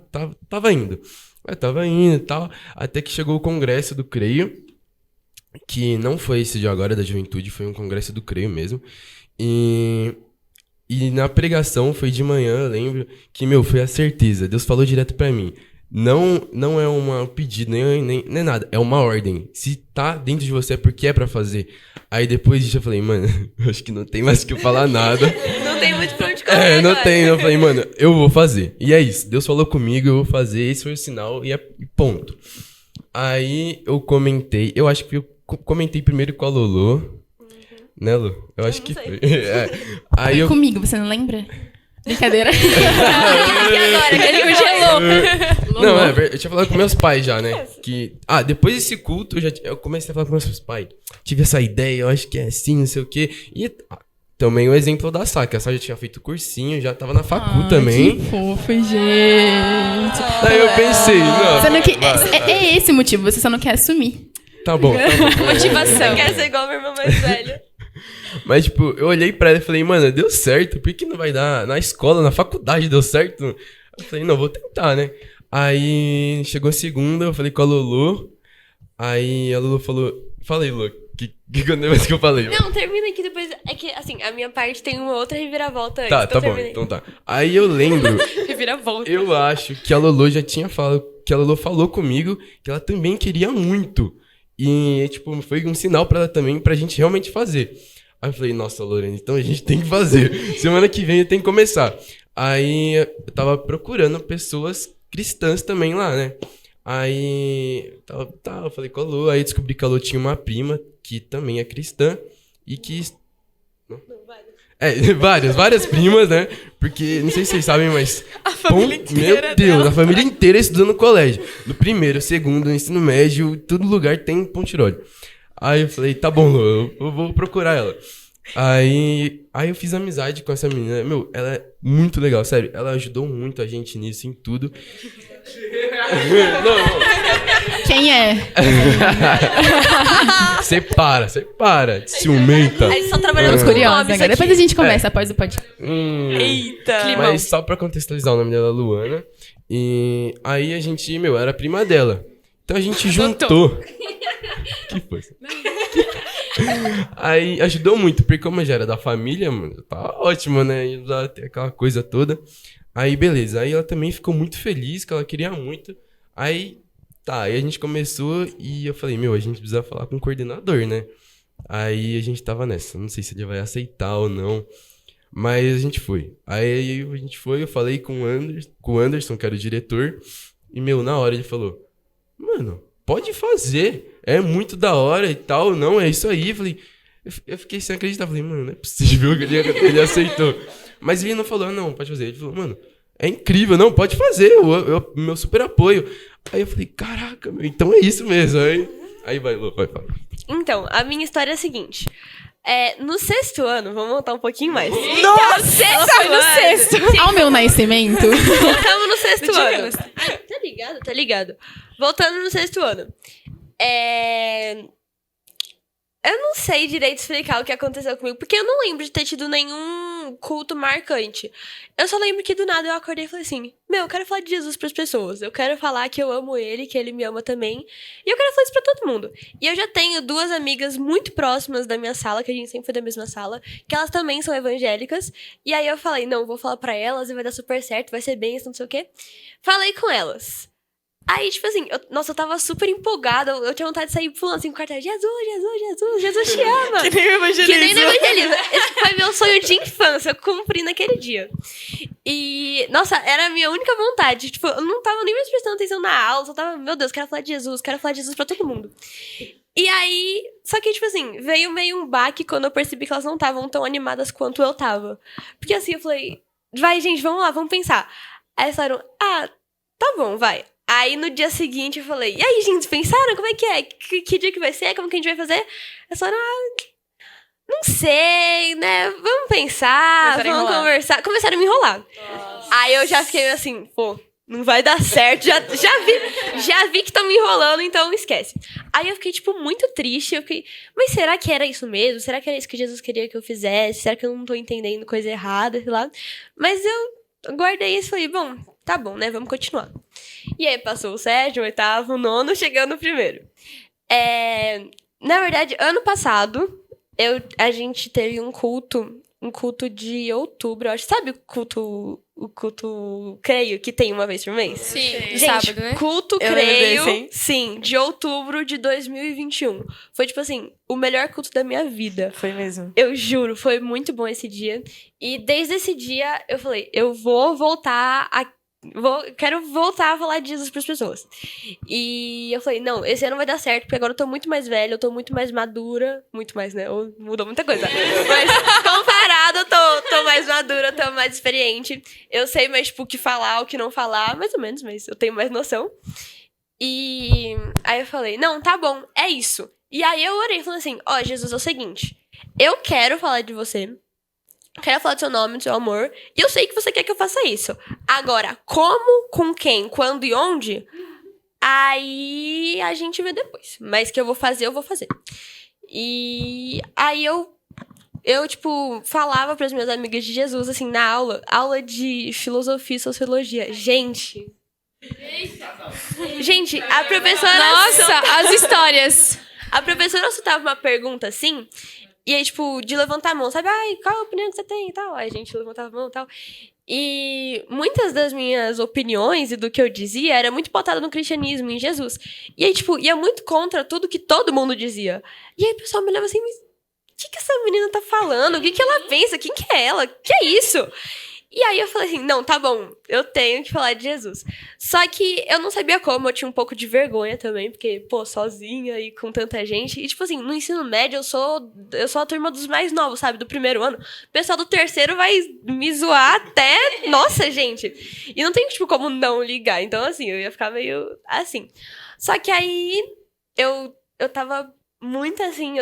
[SPEAKER 4] indo. Eu tava indo e tal, até que chegou o congresso do Creio, que não foi esse de agora, da juventude, foi um congresso do Creio mesmo. E na pregação, foi de manhã, eu lembro, que, foi a certeza. Deus falou direto pra mim. Não é um pedido, nem nada. É uma ordem. Se tá dentro de você é porque é pra fazer. Aí depois disso eu falei, mano, eu acho que não tem mais o que eu falar nada.
[SPEAKER 3] Não tem muito pra onde correr
[SPEAKER 4] não
[SPEAKER 3] agora.
[SPEAKER 4] tem. Eu falei, mano, eu vou fazer. E é isso. Deus falou comigo, eu vou fazer. Esse foi o sinal e ponto. Aí eu comentei. Eu acho que eu comentei primeiro com a Lolo. Né, Lu? Eu acho que foi. Aí
[SPEAKER 2] Foi comigo, você não lembra? Brincadeira.
[SPEAKER 3] E agora, que ele congelou.
[SPEAKER 4] Não, eu tinha falado com meus pais já, né? Depois desse culto, eu comecei a falar com meus pais. Tive essa ideia, eu acho que é assim, não sei o quê. E também o exemplo da Sá, que a Sá já tinha feito cursinho, já tava na facu também.
[SPEAKER 2] Que fofo, gente.
[SPEAKER 4] Daí eu pensei, não.
[SPEAKER 2] Você não é esse o motivo, você só não quer assumir.
[SPEAKER 4] Tá bom.
[SPEAKER 5] Motivação.
[SPEAKER 3] Eu quero ser igual meu irmão mais velho.
[SPEAKER 4] Mas, tipo, eu olhei pra ela e falei, mano, deu certo, por que não vai dar na escola, na faculdade deu certo? Eu falei, não, vou tentar, né? Aí chegou a segunda, eu falei com a Lulu. Aí a Lulu falou, falei, Lu, que negócio que eu falei?
[SPEAKER 3] Não, termina aqui depois. É que, assim, a minha parte tem uma outra reviravolta antes.
[SPEAKER 4] Tá bom, então tá. Aí eu lembro,
[SPEAKER 5] Reviravolta.
[SPEAKER 4] eu acho que a Lulu já tinha falado, que a Lulu falou comigo que ela também queria muito. E, tipo, foi um sinal pra ela também, pra gente realmente fazer. Aí eu falei, nossa, Lorena, então a gente tem que fazer. Semana que vem tem que começar. Aí eu tava procurando pessoas cristãs também lá, né? Aí, eu falei com a Lu, aí descobri que a Lu tinha uma prima que também é cristã e que... várias primas, né? Porque, não sei se vocês sabem, mas...
[SPEAKER 5] A família inteira
[SPEAKER 4] Meu Deus,
[SPEAKER 5] dela.
[SPEAKER 4] a família inteira estudando no colégio. No 1º, 2º, no ensino médio, todo lugar tem Pontirolho. Aí eu falei, tá bom, Lu, eu vou procurar ela. Aí eu fiz amizade com essa menina. Ela é muito legal, sério. Ela ajudou muito a gente nisso, em tudo. Não.
[SPEAKER 2] Quem é?
[SPEAKER 4] Você para. Ciumenta.
[SPEAKER 3] Aí só trabalhando
[SPEAKER 2] Estamos
[SPEAKER 3] com
[SPEAKER 2] curiosos
[SPEAKER 3] nome, isso
[SPEAKER 2] agora. Depois a
[SPEAKER 3] aqui.
[SPEAKER 2] gente conversa após o podcast.
[SPEAKER 3] Eita.
[SPEAKER 4] Mas só pra contextualizar, o nome dela é Luana. E aí a gente, era prima dela. Então a gente juntou. Que força. Aí ajudou muito, porque como já era da família, mano, tá ótimo, né? E ter aquela coisa toda. Aí beleza, aí ela também ficou muito feliz, que ela queria muito. Aí a gente começou e eu falei, a gente precisa falar com o coordenador, né? Aí a gente tava nessa, não sei se ele vai aceitar ou não. Mas a gente foi. Aí a gente foi, eu falei com o Anderson, que era o diretor. E, na hora ele falou, mano, pode fazer. É muito da hora e tal. Não, é isso aí. Eu fiquei sem acreditar. Falei, mano, não é possível que ele aceitou. Mas ele não falou, não, pode fazer. Ele falou, mano, é incrível. Não, pode fazer. Meu super apoio. Aí eu falei, caraca, então é isso mesmo. Aí vai, Lu, vai falar.
[SPEAKER 3] Então, a minha história é a seguinte. No 6º ano, vamos voltar um pouquinho mais.
[SPEAKER 5] Nossa! Ela foi no 6º.
[SPEAKER 2] Ao meu nascimento.
[SPEAKER 3] Voltamos no 6º ano. Ai, tá ligado. Voltando no 6º ano. Eu não sei direito explicar o que aconteceu comigo, porque eu não lembro de ter tido nenhum culto marcante. Eu só lembro que do nada eu acordei e falei assim, eu quero falar de Jesus pras pessoas. Eu quero falar que eu amo ele, que ele me ama também. E eu quero falar isso pra todo mundo. E eu já tenho 2 amigas muito próximas da minha sala, que a gente sempre foi da mesma sala, que elas também são evangélicas. E aí eu falei, não, vou falar pra elas e vai dar super certo, vai ser bem, não sei o quê. Falei com elas. Aí, tipo assim, eu tava super empolgada. Eu tinha vontade de sair pulando assim com o cartaz. Jesus te ama.
[SPEAKER 5] Que nem o evangelismo.
[SPEAKER 3] Que nem no evangelismo. Esse foi meu sonho de infância. Eu cumpri naquele dia. E, nossa, era a minha única vontade. Tipo, eu não tava nem mais prestando atenção na aula. Só tava, meu Deus, quero falar de Jesus pra todo mundo. E aí, só que, tipo assim, veio meio um baque quando eu percebi que elas não estavam tão animadas quanto eu tava. Porque assim, eu falei, vai, gente, vamos lá, vamos pensar. Aí elas falaram, tá bom, vai. Aí, no dia seguinte, eu falei, e aí, gente, pensaram? Como é que é? Que dia que vai ser? Como que a gente vai fazer? Elas falaram, não sei, né? Vamos pensar, vamos conversar. Começaram a me enrolar. Nossa. Aí, eu já fiquei assim, não vai dar certo. Já vi que estão me enrolando, então esquece. Aí, eu fiquei, tipo, muito triste. Eu fiquei, mas será que era isso mesmo? Será que era isso que Jesus queria que eu fizesse? Será que eu não tô entendendo coisa errada? Sei lá. Mas eu guardei isso e falei, bom, tá bom, né? Vamos continuar. E aí passou o 7º, o 8º, o 9º, chegando no 1º. Na verdade, ano passado, a gente teve um culto de outubro, acho. Sabe o culto Creio, que tem uma vez por mês?
[SPEAKER 5] Sim,
[SPEAKER 3] gente,
[SPEAKER 5] sábado, né?
[SPEAKER 3] Culto Creio, sim, de outubro de 2021. Foi, tipo assim, o melhor culto da minha vida.
[SPEAKER 5] Foi mesmo.
[SPEAKER 3] Eu juro, foi muito bom esse dia. E desde esse dia, eu falei, eu vou voltar quero voltar a falar de Jesus pras pessoas. E eu falei, não, esse ano vai dar certo, porque agora eu tô muito mais velha, eu tô muito mais madura. Muito mais, né? Mudou muita coisa. Mas comparado, eu tô mais madura, tô mais experiente. Eu sei mais, tipo, o que falar, o que não falar, mais ou menos, mas eu tenho mais noção. E aí eu falei, não, tá bom, é isso. E aí eu orei, falando assim, Jesus, é o seguinte, eu quero falar de você, quero falar do seu nome, do seu amor, e eu sei que você quer que eu faça isso. Agora, como, com quem, quando e onde, aí a gente vê depois. Mas que eu vou fazer. E aí eu tipo, falava pras minhas amigas de Jesus, assim, na aula de filosofia e sociologia. Gente, a professora...
[SPEAKER 5] Nossa, as histórias.
[SPEAKER 3] A professora soltava uma pergunta assim... E aí, tipo, de levantar a mão, sabe? Qual a opinião que você tem e tal? Aí a gente levantava a mão e tal. E muitas das minhas opiniões e do que eu dizia era muito pautada no cristianismo, em Jesus. E aí, tipo, ia muito contra tudo que todo mundo dizia. E aí o pessoal me olhava assim, mas o que essa menina tá falando? O que ela pensa? Quem que é ela? Que é isso? E aí eu falei assim, não, tá bom, eu tenho que falar de Jesus. Só que eu não sabia como, eu tinha um pouco de vergonha também, porque, sozinha e com tanta gente. E, tipo assim, no ensino médio eu sou a turma dos mais novos, sabe, do 1º ano. O pessoal do 3º vai me zoar até... Nossa, gente! E não tem, tipo, como não ligar. Então, assim, eu ia ficar meio assim. Só que aí eu tava muito assim,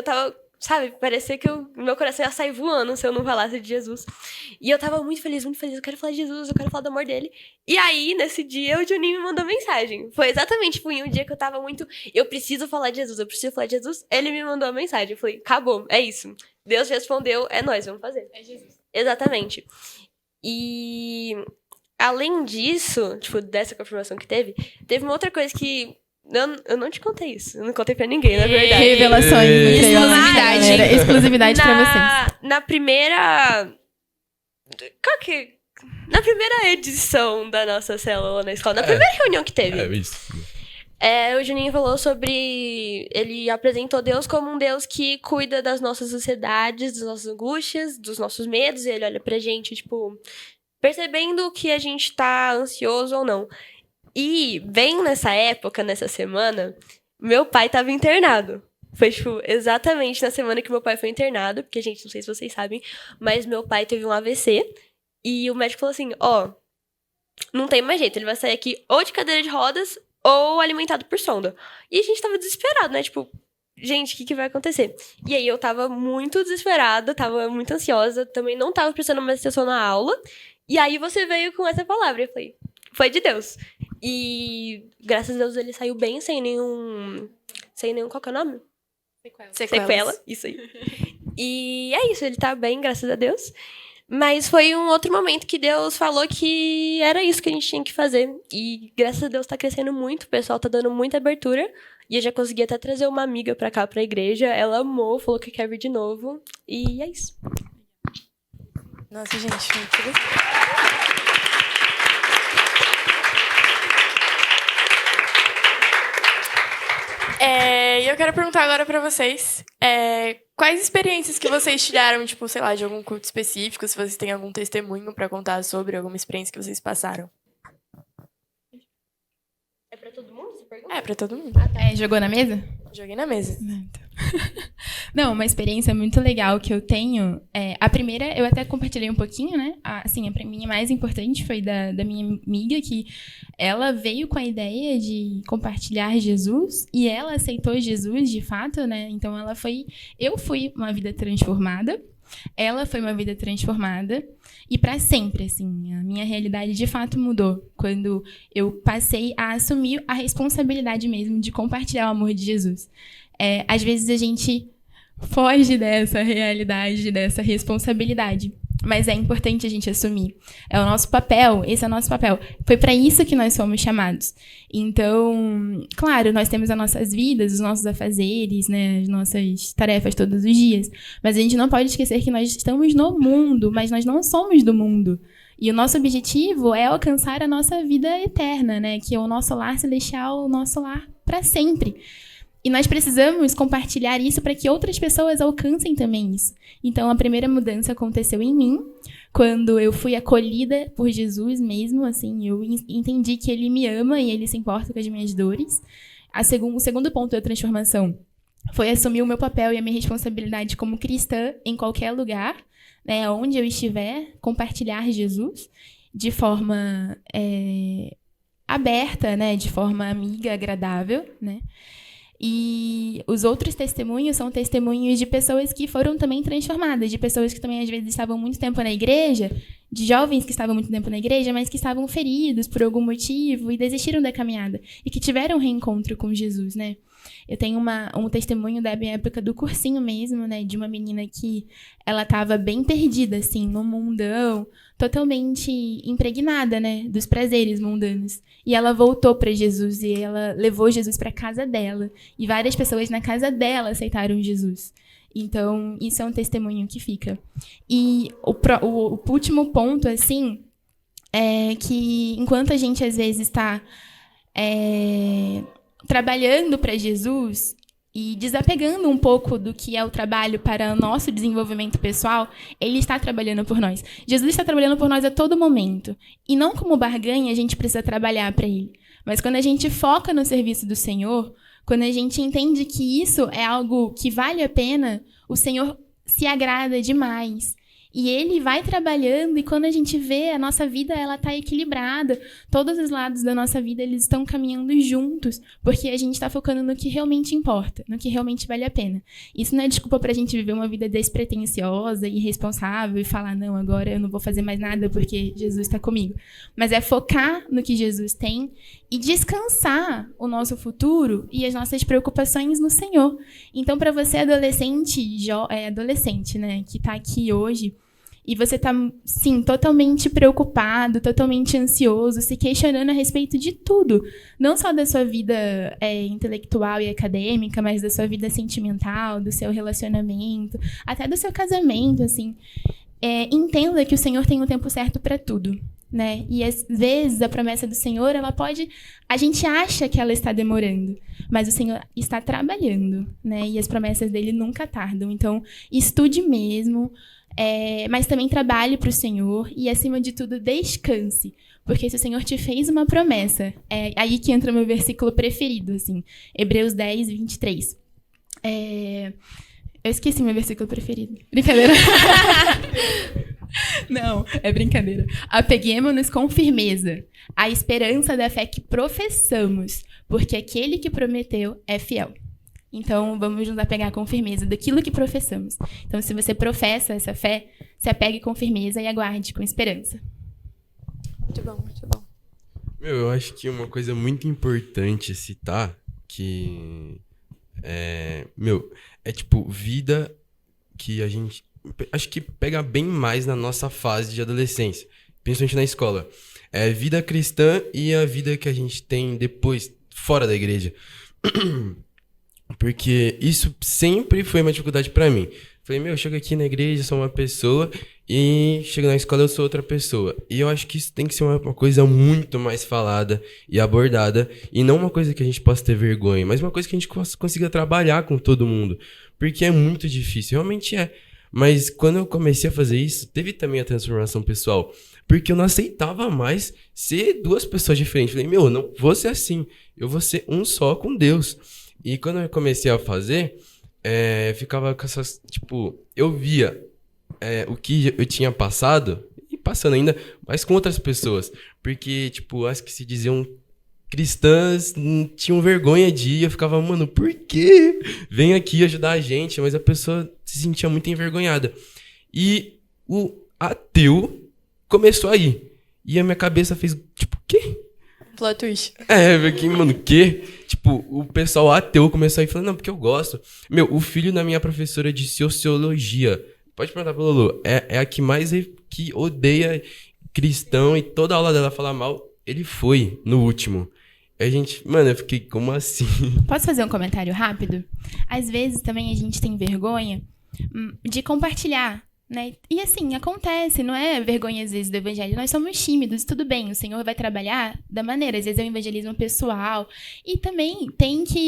[SPEAKER 3] sabe, parecia que meu coração ia sair voando se eu não falasse de Jesus. E eu tava muito feliz, eu quero falar de Jesus, eu quero falar do amor dele. E aí, nesse dia, o Juninho me mandou mensagem. Foi exatamente, tipo, em um dia que eu tava muito... Eu preciso falar de Jesus. Ele me mandou a mensagem. Eu falei, acabou, é isso. Deus respondeu, é nóis, vamos fazer.
[SPEAKER 5] É Jesus.
[SPEAKER 3] Exatamente. E, além disso, tipo, dessa confirmação que teve uma outra coisa que... Eu não te contei isso. Eu não contei pra ninguém, na verdade.
[SPEAKER 2] Revelações. Exclusividade pra vocês.
[SPEAKER 3] Na primeira... Na primeira edição da nossa célula na escola. Na primeira reunião que teve.
[SPEAKER 4] Isso.
[SPEAKER 3] O Juninho falou sobre... Ele apresentou Deus como um Deus que cuida das nossas ansiedades, das nossas angústias, dos nossos medos. E ele olha pra gente, tipo... Percebendo que a gente tá ansioso ou não. E, bem nessa época, nessa semana, meu pai tava internado. Foi, tipo, exatamente na semana que meu pai foi internado, porque, gente, não sei se vocês sabem, mas meu pai teve um AVC, e o médico falou assim, não tem mais jeito, ele vai sair aqui ou de cadeira de rodas, ou alimentado por sonda. E a gente tava desesperado, né, tipo, gente, o que vai acontecer? E aí eu tava muito desesperada, tava muito ansiosa, também não tava prestando mais atenção na aula. E aí você veio com essa palavra. Eu falei, foi de Deus. E graças a Deus ele saiu bem, sem nenhum, qual que é o nome? Sequela, isso aí. E é isso, ele tá bem, graças a Deus. Mas foi um outro momento que Deus falou que era isso que a gente tinha que fazer. E graças a Deus tá crescendo muito, o pessoal tá dando muita abertura. E eu já consegui até trazer uma amiga pra cá, pra igreja. Ela amou, falou que quer vir de novo. E é isso.
[SPEAKER 1] Nossa, gente, muito gostoso. E eu quero perguntar agora pra vocês, quais experiências que vocês tiraram, tipo, sei lá, de algum culto específico, se vocês têm algum testemunho pra contar sobre alguma experiência que vocês passaram.
[SPEAKER 3] É pra todo mundo, você pergunta?
[SPEAKER 1] É, pra todo mundo.
[SPEAKER 2] Jogou na mesa?
[SPEAKER 1] Joguei na mesa.
[SPEAKER 2] Não, uma experiência muito legal que eu tenho. A primeira, eu até compartilhei um pouquinho, né? Assim, pra mim, a mais importante foi da minha amiga, que ela veio com a ideia de compartilhar Jesus e ela aceitou Jesus de fato, né? Então, eu fui uma vida transformada. Ela foi uma vida transformada e para sempre, assim, a minha realidade de fato mudou quando eu passei a assumir a responsabilidade mesmo de compartilhar o amor de Jesus. Às vezes a gente foge dessa realidade, dessa responsabilidade, mas é importante a gente assumir. É o nosso papel, esse é o nosso papel. Foi para isso que nós fomos chamados. Então, claro, nós temos as nossas vidas, os nossos afazeres, né, as nossas tarefas todos os dias, mas a gente não pode esquecer que nós estamos no mundo, mas nós não somos do mundo. E o nosso objetivo é alcançar a nossa vida eterna, né, que é o nosso lar celestial, o nosso lar para sempre. E nós precisamos compartilhar isso para que outras pessoas alcancem também isso. Então, a primeira mudança aconteceu em mim, quando eu fui acolhida por Jesus mesmo, assim, eu entendi que Ele me ama e Ele se importa com as minhas dores. O segundo ponto da transformação foi assumir o meu papel e a minha responsabilidade como cristã em qualquer lugar, né, onde eu estiver, compartilhar Jesus de forma aberta, né, de forma amiga, agradável, né. E os outros testemunhos são testemunhos de pessoas que foram também transformadas, de pessoas que também às vezes estavam muito tempo na igreja, de jovens que estavam muito tempo na igreja, mas que estavam feridos por algum motivo e desistiram da caminhada e que tiveram um reencontro com Jesus, né? Eu tenho um testemunho da minha época do cursinho mesmo, né, de uma menina que ela estava bem perdida, assim, no mundão, totalmente impregnada, né, dos prazeres mundanos. E ela voltou para Jesus e ela levou Jesus para casa dela. E várias pessoas na casa dela aceitaram Jesus. Então, isso é um testemunho que fica. E o último ponto, assim, é que enquanto a gente às vezes está trabalhando para Jesus e desapegando um pouco do que é o trabalho para o nosso desenvolvimento pessoal, Ele está trabalhando por nós. Jesus está trabalhando por nós a todo momento. E não como barganha a gente precisa trabalhar para Ele. Mas quando a gente foca no serviço do Senhor, quando a gente entende que isso é algo que vale a pena, o Senhor se agrada demais. E Ele vai trabalhando, e quando a gente vê, a nossa vida ela está equilibrada. Todos os lados da nossa vida eles estão caminhando juntos, porque a gente está focando no que realmente importa, no que realmente vale a pena. Isso não é desculpa para a gente viver uma vida despretensiosa e irresponsável e falar, não, agora eu não vou fazer mais nada porque Jesus está comigo. Mas é focar no que Jesus tem e descansar o nosso futuro e as nossas preocupações no Senhor. Então, para você adolescente, né, que está aqui hoje, e você está, sim, totalmente preocupado, totalmente ansioso, se questionando a respeito de tudo. Não só da sua vida intelectual e acadêmica, mas da sua vida sentimental, do seu relacionamento, até do seu casamento, assim. Entenda que o Senhor tem um tempo certo para tudo, né? E às vezes a promessa do Senhor, a gente acha que ela está demorando, mas o Senhor está trabalhando, né? E as promessas dele nunca tardam. Então, estude mesmo, mas também trabalhe para o Senhor e, acima de tudo, descanse. Porque se o Senhor te fez uma promessa, é aí que entra o meu versículo preferido, assim, Hebreus 10, 23. Eu esqueci meu versículo preferido. Brincadeira. Não, é brincadeira. Apeguemo-nos com firmeza à esperança da fé que professamos, porque aquele que prometeu é fiel. Então, vamos nos apegar com firmeza daquilo que professamos. Então, se você professa essa fé, se apegue com firmeza e aguarde com esperança.
[SPEAKER 5] Muito bom, muito bom.
[SPEAKER 4] Meu, eu acho que uma coisa muito importante citar que é tipo, vida que a gente acho que pega bem mais na nossa fase de adolescência, principalmente na escola. É vida cristã e a vida que a gente tem depois, fora da igreja. Porque isso sempre foi uma dificuldade pra mim. Falei, eu chego aqui na igreja, sou uma pessoa, e chego na escola, eu sou outra pessoa. E eu acho que isso tem que ser uma coisa muito mais falada e abordada, e não uma coisa que a gente possa ter vergonha, mas uma coisa que a gente consiga trabalhar com todo mundo. Porque é muito difícil, realmente é. Mas quando eu comecei a fazer isso, teve também a transformação pessoal. Porque eu não aceitava mais ser duas pessoas diferentes. Falei, eu não vou ser assim, eu vou ser um só com Deus. E quando eu comecei a fazer, ficava com essas, tipo, eu via o que eu tinha passado, e passando ainda, mas com outras pessoas. Porque, tipo, as que se diziam cristãs tinham vergonha de ir, eu ficava, mano, por quê? Vem aqui ajudar a gente, mas a pessoa se sentia muito envergonhada. E o ateu começou a ir. E a minha cabeça fez, tipo, quê?
[SPEAKER 1] Plot twist.
[SPEAKER 4] Porque, mano, o quê? Tipo, o pessoal ateu começou a ir falando, não, porque eu gosto. O filho da minha professora de sociologia, pode perguntar pro Lulu, é a que mais que odeia cristão e toda aula dela fala mal, ele foi no último. A gente, mano, eu fiquei, como assim?
[SPEAKER 2] Posso fazer um comentário rápido? Às vezes também a gente tem vergonha de compartilhar, né? E assim, acontece, não é vergonha às vezes do evangelho. Nós somos tímidos, tudo bem, o Senhor vai trabalhar da maneira, às vezes é um evangelismo pessoal. E também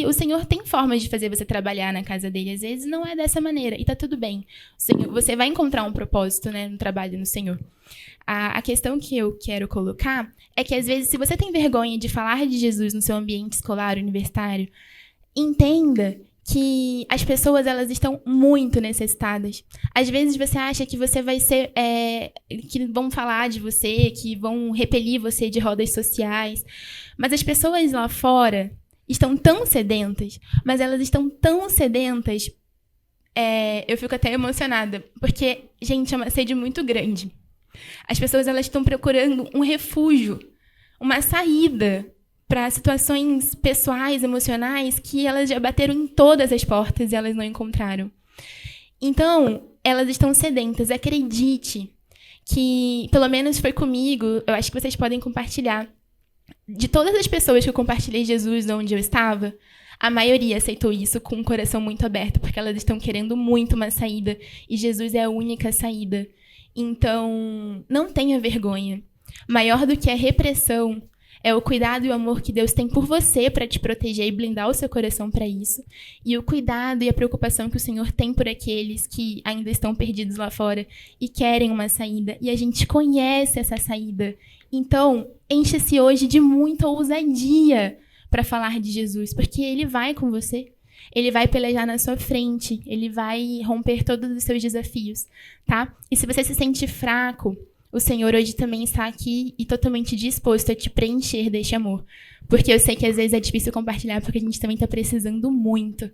[SPEAKER 2] o Senhor tem formas de fazer você trabalhar na casa dele, às vezes não é dessa maneira, e tá tudo bem. Você vai encontrar um propósito, né, no trabalho no Senhor. A questão que eu quero colocar é que, às vezes, se você tem vergonha de falar de Jesus no seu ambiente escolar, universitário, entenda que as pessoas, elas estão muito necessitadas. Às vezes você acha que você vai ser... que vão falar de você, que vão repelir você de rodas sociais. Mas as pessoas lá fora estão tão sedentas, mas elas estão tão sedentas... eu fico até emocionada, porque, gente, é uma sede muito grande. As pessoas, elas estão procurando um refúgio, uma saída para situações pessoais, emocionais, que elas já bateram em todas as portas e elas não encontraram. Então, elas estão sedentas. Acredite que, pelo menos foi comigo, eu acho que vocês podem compartilhar. De todas as pessoas que eu compartilhei Jesus onde eu estava, a maioria aceitou isso com um coração muito aberto, porque elas estão querendo muito uma saída, e Jesus é a única saída. Então, não tenha vergonha. Maior do que a repressão é o cuidado e o amor que Deus tem por você para te proteger e blindar o seu coração para isso. E o cuidado e a preocupação que o Senhor tem por aqueles que ainda estão perdidos lá fora e querem uma saída. E a gente conhece essa saída. Então, encha-se hoje de muita ousadia para falar de Jesus, porque Ele vai com você. Ele vai pelejar na sua frente. Ele vai romper todos os seus desafios, tá? E se você se sente fraco, o Senhor hoje também está aqui e totalmente disposto a te preencher deste amor. Porque eu sei que às vezes é difícil compartilhar, porque a gente também está precisando muito.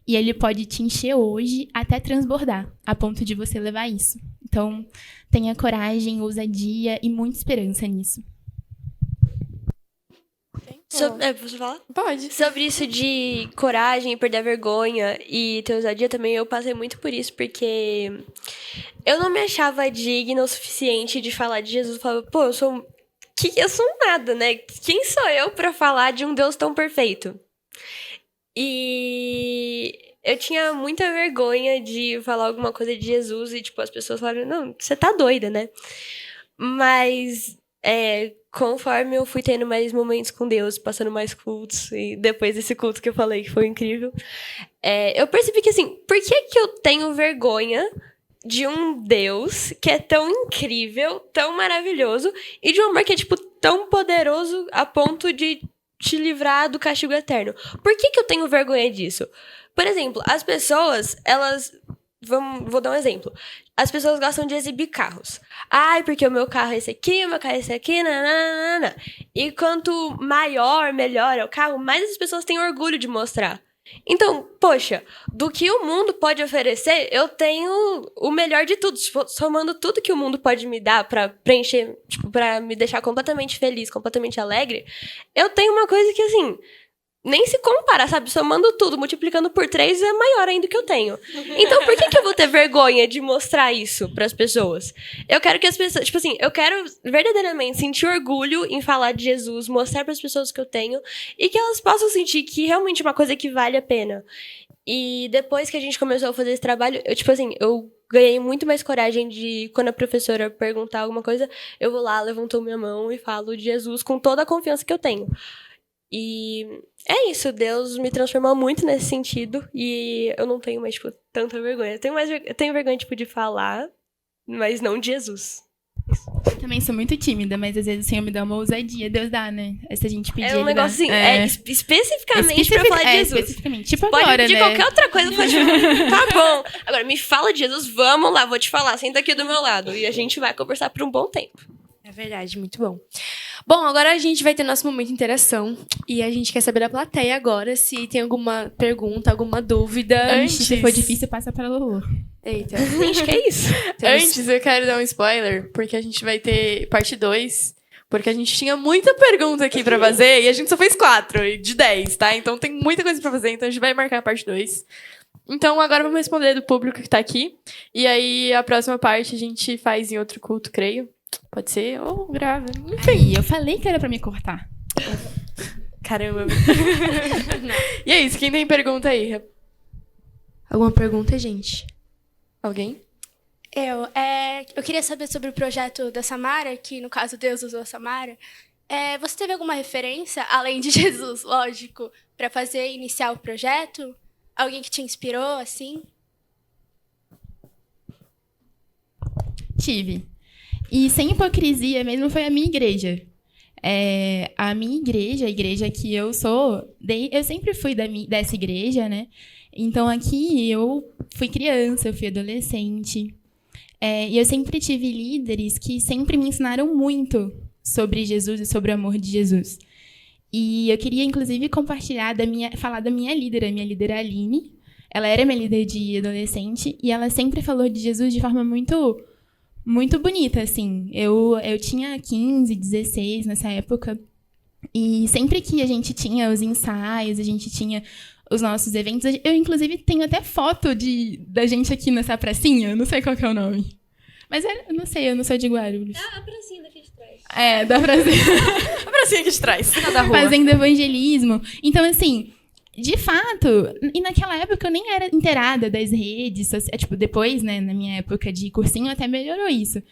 [SPEAKER 2] E Ele pode te encher hoje até transbordar, a ponto de você levar isso. Então, tenha coragem, ousadia e muita esperança nisso.
[SPEAKER 3] Posso falar?
[SPEAKER 1] Pode.
[SPEAKER 3] Sobre isso de coragem, perder a vergonha e ter ousadia também, eu passei muito por isso, porque eu não me achava digna o suficiente de falar de Jesus. Eu falava, eu sou nada, né? Quem sou eu pra falar de um Deus tão perfeito? E eu tinha muita vergonha de falar alguma coisa de Jesus e, as pessoas falaram, não, você tá doida, né? Mas... conforme eu fui tendo mais momentos com Deus, passando mais cultos, e depois desse culto que eu falei que foi incrível, eu percebi que, assim, por que eu tenho vergonha de um Deus que é tão incrível, tão maravilhoso, e de um amor que é, tão poderoso a ponto de te livrar do castigo eterno? Por que eu tenho vergonha disso? Por exemplo, as pessoas, elas... Vou dar um exemplo. As pessoas gostam de exibir carros. Ai, porque o meu carro é esse aqui, o meu carro é esse aqui, nananana. E quanto maior, melhor é o carro, mais as pessoas têm orgulho de mostrar. Então, poxa, do que o mundo pode oferecer, eu tenho o melhor de tudo. Tipo, somando tudo que o mundo pode me dar pra preencher, tipo, pra me deixar completamente feliz, completamente alegre, eu tenho uma coisa que, assim, nem se compara, sabe? Somando tudo, multiplicando por 3 é maior ainda do que eu tenho. Então, por que eu vou ter vergonha de mostrar isso pras pessoas? Eu quero que as pessoas... Tipo assim, eu quero verdadeiramente sentir orgulho em falar de Jesus, mostrar pras pessoas que eu tenho e que elas possam sentir que realmente é uma coisa que vale a pena. E depois que a gente começou a fazer esse trabalho, eu ganhei muito mais coragem de, quando a professora perguntar alguma coisa, eu vou lá, levanto minha mão e falo de Jesus com toda a confiança que eu tenho. E é isso, Deus me transformou muito nesse sentido e eu não tenho mais, tipo, tanta vergonha. Eu tenho vergonha, tipo, de falar, mas não de Jesus.
[SPEAKER 2] Eu também sou muito tímida, mas às vezes o Senhor me dá uma ousadia, Deus dá, né? Se a gente pedir,
[SPEAKER 3] É um
[SPEAKER 2] ele
[SPEAKER 3] negócio assim,
[SPEAKER 2] dá.
[SPEAKER 3] especificamente pra falar de Jesus.
[SPEAKER 2] Especificamente. Tipo
[SPEAKER 3] Pode
[SPEAKER 2] agora,
[SPEAKER 3] pedir
[SPEAKER 2] né?
[SPEAKER 3] qualquer outra coisa, pode tá bom. Agora, me fala de Jesus, vamos lá, vou te falar, senta aqui do meu lado. E a gente vai conversar por um bom tempo.
[SPEAKER 5] É verdade, muito bom. Bom, agora a gente vai ter nosso momento de interação. E a gente quer saber da plateia agora se tem alguma pergunta, alguma dúvida.
[SPEAKER 2] Antes, se for difícil, passa pra Lulu.
[SPEAKER 5] Eita.
[SPEAKER 3] Gente, que é isso?
[SPEAKER 5] Antes, eu quero dar um spoiler, porque a gente vai ter parte 2. Porque a gente tinha muita pergunta aqui pra fazer e a gente só fez 4 de 10, tá? Então tem muita coisa pra fazer, então a gente vai marcar a parte 2. Então agora vamos responder do público que tá aqui. E aí a próxima parte a gente faz em outro culto, creio. Pode ser, ou grava. Enfim.
[SPEAKER 2] Aí, eu falei que era pra me cortar.
[SPEAKER 5] Caramba. E é isso, quem tem pergunta aí? Alguma pergunta, gente? Alguém?
[SPEAKER 6] Eu queria saber sobre o projeto da Samara, que no caso Deus usou a Samara. Você teve alguma referência, além de Jesus, lógico, para iniciar o projeto? Alguém que te inspirou, assim?
[SPEAKER 2] Tive. E sem hipocrisia mesmo foi a minha igreja. A minha igreja, a igreja que eu sou, eu sempre fui dessa igreja, né? Então aqui eu fui criança, eu fui adolescente. E eu sempre tive líderes que sempre me ensinaram muito sobre Jesus e sobre o amor de Jesus. E eu queria, inclusive, falar da minha líder, a minha líder Aline. Ela era minha líder de adolescente e ela sempre falou de Jesus de forma muito, muito bonita, assim. Eu tinha 15, 16 nessa época. E sempre que a gente tinha os ensaios, a gente tinha os nossos eventos, eu, inclusive, tenho até foto da gente aqui nessa pracinha. Eu não sei qual que é o nome. Mas eu não sei, eu não sou de Guarulhos.
[SPEAKER 3] Ah, a pracinha daqui de trás.
[SPEAKER 2] Da pracinha.
[SPEAKER 5] A pracinha aqui de trás. Da rua.
[SPEAKER 2] Fazendo evangelismo. Então, assim, de fato, e naquela época eu nem era inteirada das redes sociais. Tipo, depois, né, na minha época de cursinho, até melhorou isso.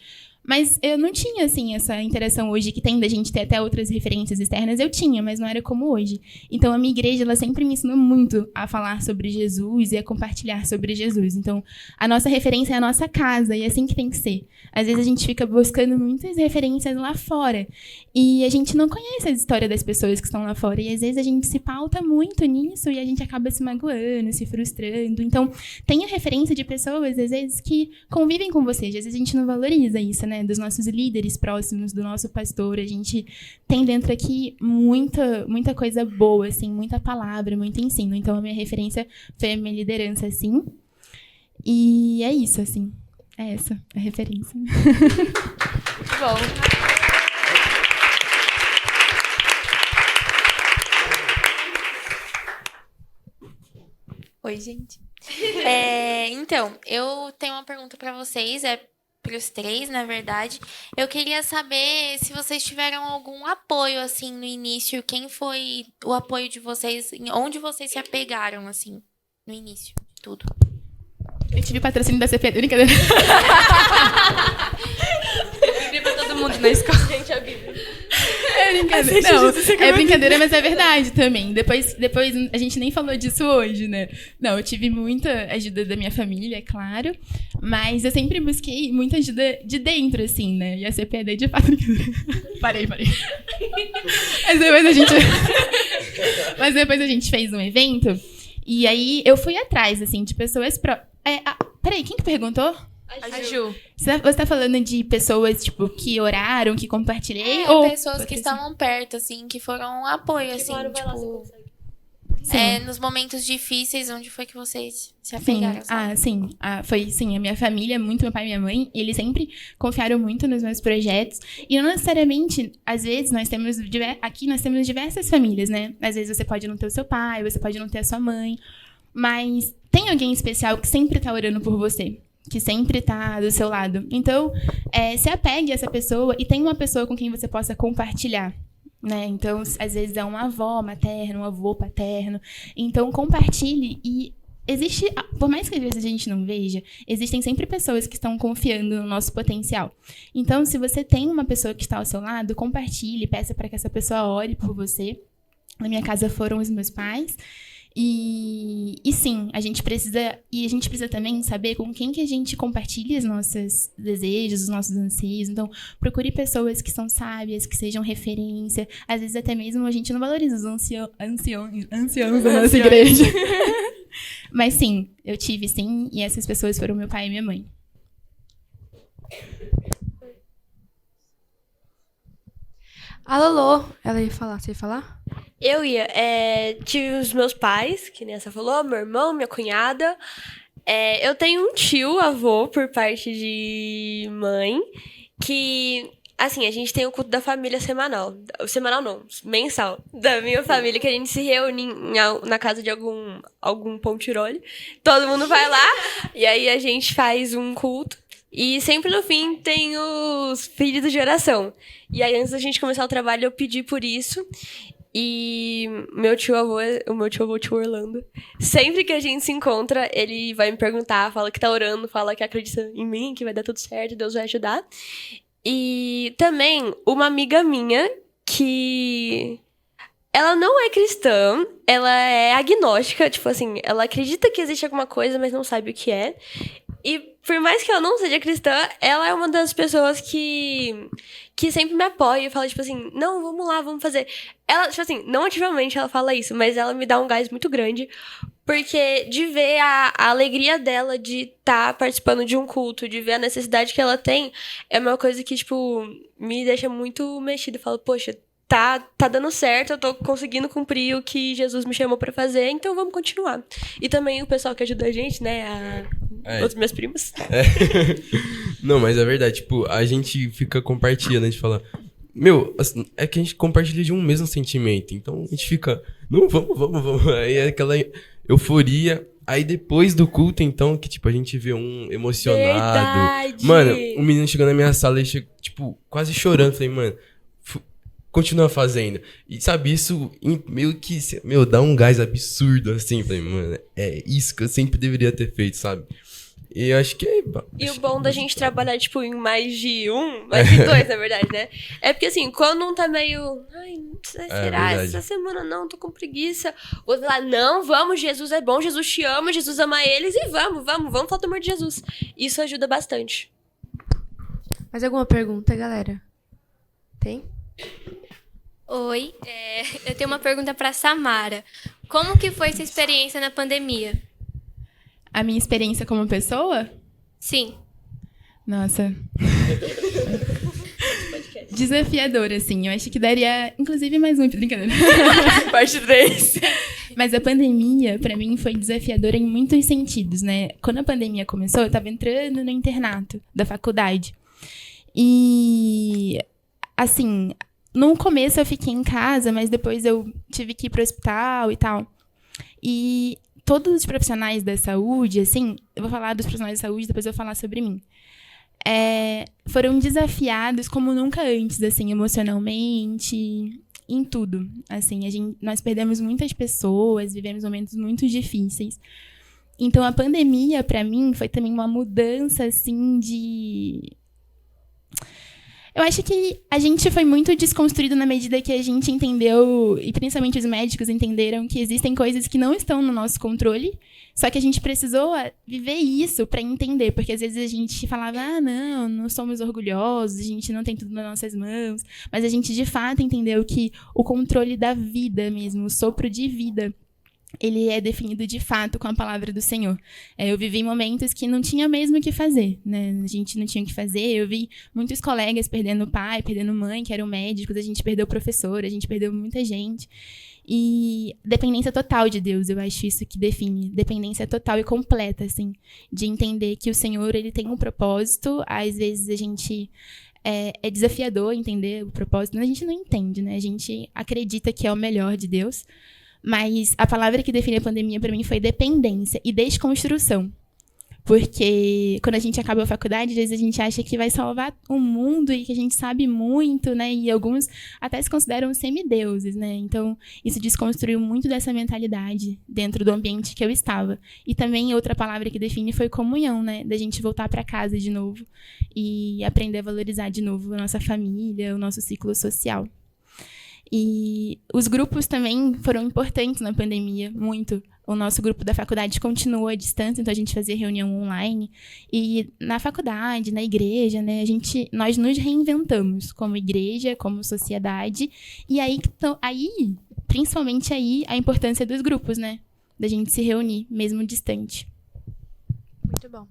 [SPEAKER 2] Mas eu não tinha, assim, essa interação hoje que tem da gente ter até outras referências externas. Eu tinha, mas não era como hoje. Então, a minha igreja, ela sempre me ensinou muito a falar sobre Jesus e a compartilhar sobre Jesus. Então, a nossa referência é a nossa casa, e é assim que tem que ser. Às vezes, a gente fica buscando muitas referências lá fora. E a gente não conhece a história das pessoas que estão lá fora. E, às vezes, a gente se pauta muito nisso e a gente acaba se magoando, se frustrando. Então, tenha referência de pessoas, às vezes, que convivem com você. Às vezes, a gente não valoriza isso, né? Dos nossos líderes próximos, do nosso pastor. A gente tem dentro aqui muita coisa boa, assim, muita palavra, muito ensino. Então, a minha referência foi a minha liderança, assim. E é isso, assim. É essa a referência.
[SPEAKER 5] Bom.
[SPEAKER 7] Oi, gente. Então, eu tenho uma pergunta pra vocês, para os 3, na verdade. Eu queria saber se vocês tiveram algum apoio, assim, no início. Quem foi o apoio de vocês? Onde vocês se apegaram, assim, no início de tudo?
[SPEAKER 2] Eu tive patrocínio da CP. Brincadeira.
[SPEAKER 5] Bíblia pra todo mundo na escola. Gente, a Bíblia.
[SPEAKER 2] É brincadeira. Não, é brincadeira, mas é verdade também. Depois a gente nem falou disso hoje, né? Não, eu tive muita ajuda da minha família, é claro. Mas eu sempre busquei muita ajuda de dentro, assim, né? E a CPD de fato. Parei. Mas depois a gente fez um evento. E aí eu fui atrás, assim, de pessoas... Peraí, quem que perguntou?
[SPEAKER 5] A Ju.
[SPEAKER 2] Você tá falando de pessoas, tipo, que oraram, que compartilhei? Ou
[SPEAKER 7] pessoas que estavam perto, assim, que foram um apoio, assim, tipo...
[SPEAKER 2] Sim.
[SPEAKER 7] Nos momentos difíceis, onde foi que vocês se
[SPEAKER 2] Sim,
[SPEAKER 7] apegaram? sabe?
[SPEAKER 2] sim. Foi, sim, a minha família, muito meu pai e minha mãe, eles sempre confiaram muito nos meus projetos. E não necessariamente, às vezes, aqui nós temos diversas famílias, né? Às vezes você pode não ter o seu pai, você pode não ter a sua mãe, mas tem alguém especial que sempre tá orando por você, que sempre tá do seu lado. Então, se apegue a essa pessoa e tenha uma pessoa com quem você possa compartilhar. Né? Então, às vezes é uma avó materna, um avô paterno. Então, compartilhe e existe, por mais que às vezes a gente não veja, existem sempre pessoas que estão confiando no nosso potencial. Então, se você tem uma pessoa que está ao seu lado, compartilhe, peça para que essa pessoa ore por você. Na minha casa foram os meus pais. E sim, a gente precisa também saber com quem que a gente compartilha os nossos desejos, os nossos anseios. Então, procure pessoas que são sábias, que sejam referência. Às vezes até mesmo a gente não valoriza os anciãos da nossa igreja. Mas sim, eu tive sim, e essas pessoas foram meu pai e minha mãe.
[SPEAKER 5] A Lolo, ela ia falar, você ia falar?
[SPEAKER 3] Eu ia. Tive os meus pais, que nem essa falou, meu irmão, minha cunhada. Eu tenho um tio, avô, por parte de mãe, que, assim, a gente tem o culto da família semanal. Semanal não, mensal. Da minha família, que a gente se reúne na casa de algum pontirolho. Todo mundo vai lá, e aí a gente faz um culto. E sempre no fim tem os pedidos de oração. E aí, antes da gente começar o trabalho, eu pedi por isso. E o meu tio avô, tio Orlando, sempre que a gente se encontra, ele vai me perguntar, fala que tá orando, fala que acredita em mim, que vai dar tudo certo, Deus vai ajudar. E também uma amiga minha que ela não é cristã, ela é agnóstica, tipo assim, ela acredita que existe alguma coisa, mas não sabe o que é. E por mais que ela não seja cristã, ela é uma das pessoas que sempre me apoia e fala, tipo assim, não, vamos lá, vamos fazer. Ela, tipo assim, não ativamente ela fala isso, mas ela me dá um gás muito grande, porque de ver a alegria dela de estar participando de um culto, de ver a necessidade que ela tem, é uma coisa que, tipo, me deixa muito mexida. Eu falo, poxa, tá dando certo, eu tô conseguindo cumprir o que Jesus me chamou pra fazer, então vamos continuar. E também o pessoal que ajuda a gente, né, outros meus primos.
[SPEAKER 4] Não, mas é verdade, tipo, a gente fica compartilhando, a gente fala, meu, assim, é que a gente compartilha de um mesmo sentimento, então a gente fica, não, vamos, aí é aquela euforia, aí depois do culto, então, que tipo, a gente vê um emocionado.
[SPEAKER 3] Verdade.
[SPEAKER 4] Mano, um menino chegou na minha sala e chegou, tipo, quase chorando, falei, mano, continua fazendo. E sabe, isso meio que, dá um gás absurdo, assim. Falei, mano, é isso que eu sempre deveria ter feito, sabe? E eu acho que é...
[SPEAKER 3] E o bom da gente trabalhar, tipo, em mais de dois, na verdade, né? É porque, assim, quando um tá meio... Ai, será? Essa semana não, tô com preguiça. O outro lá, não, vamos, Jesus é bom, Jesus te ama, Jesus ama eles e vamos falar do amor de Jesus. Isso ajuda bastante.
[SPEAKER 5] Mais alguma pergunta, galera? Tem?
[SPEAKER 8] Oi, eu tenho uma pergunta para Samara. Como que foi sua experiência na pandemia?
[SPEAKER 2] A minha experiência como pessoa?
[SPEAKER 8] Sim.
[SPEAKER 2] Nossa. Desafiadora, assim. Eu acho que daria, inclusive, mais um. Brincadeira.
[SPEAKER 1] Parte 3.
[SPEAKER 2] Mas a pandemia, pra mim, foi desafiadora em muitos sentidos, né? Quando a pandemia começou, eu tava entrando no internato da faculdade. E, assim, no começo eu fiquei em casa, mas depois eu tive que ir pro hospital e tal. E todos os profissionais da saúde, assim, eu vou falar dos profissionais da saúde, depois eu vou falar sobre mim. Foram desafiados como nunca antes, assim, emocionalmente, em tudo. Assim, nós perdemos muitas pessoas, vivemos momentos muito difíceis. Então, a pandemia, pra mim, foi também uma mudança, assim, de... Eu acho que a gente foi muito desconstruído na medida que a gente entendeu, e principalmente os médicos entenderam, que existem coisas que não estão no nosso controle, só que a gente precisou viver isso para entender, porque às vezes a gente falava, não somos orgulhosos, a gente não tem tudo nas nossas mãos, mas a gente de fato entendeu que o controle da vida mesmo, o sopro de vida, ele é definido de fato com a palavra do Senhor. Eu vivi momentos que não tinha mesmo o que fazer, né? A gente não tinha o que fazer. Eu vi muitos colegas perdendo pai, perdendo mãe, que eram médicos. A gente perdeu professor, a gente perdeu muita gente. E dependência total de Deus, eu acho isso que define. Dependência total e completa, assim. De entender que o Senhor, ele tem um propósito. Às vezes a gente... É desafiador entender o propósito. A gente não entende, né? A gente acredita que é o melhor de Deus. Mas a palavra que define a pandemia para mim foi dependência e desconstrução. Porque quando a gente acaba a faculdade, às vezes a gente acha que vai salvar o mundo e que a gente sabe muito, né? E alguns até se consideram semideuses, né? Então, isso desconstruiu muito dessa mentalidade dentro do ambiente que eu estava. E também outra palavra que define foi comunhão, né? Da gente voltar para casa de novo e aprender a valorizar de novo a nossa família, o nosso ciclo social. E os grupos também foram importantes na pandemia, muito. O nosso grupo da faculdade continuou à distância, então a gente fazia reunião online. E na faculdade, na igreja, né, nós nos reinventamos como igreja, como sociedade. E aí, principalmente aí, a importância dos grupos, né? Da gente se reunir, mesmo distante.
[SPEAKER 1] Muito bom.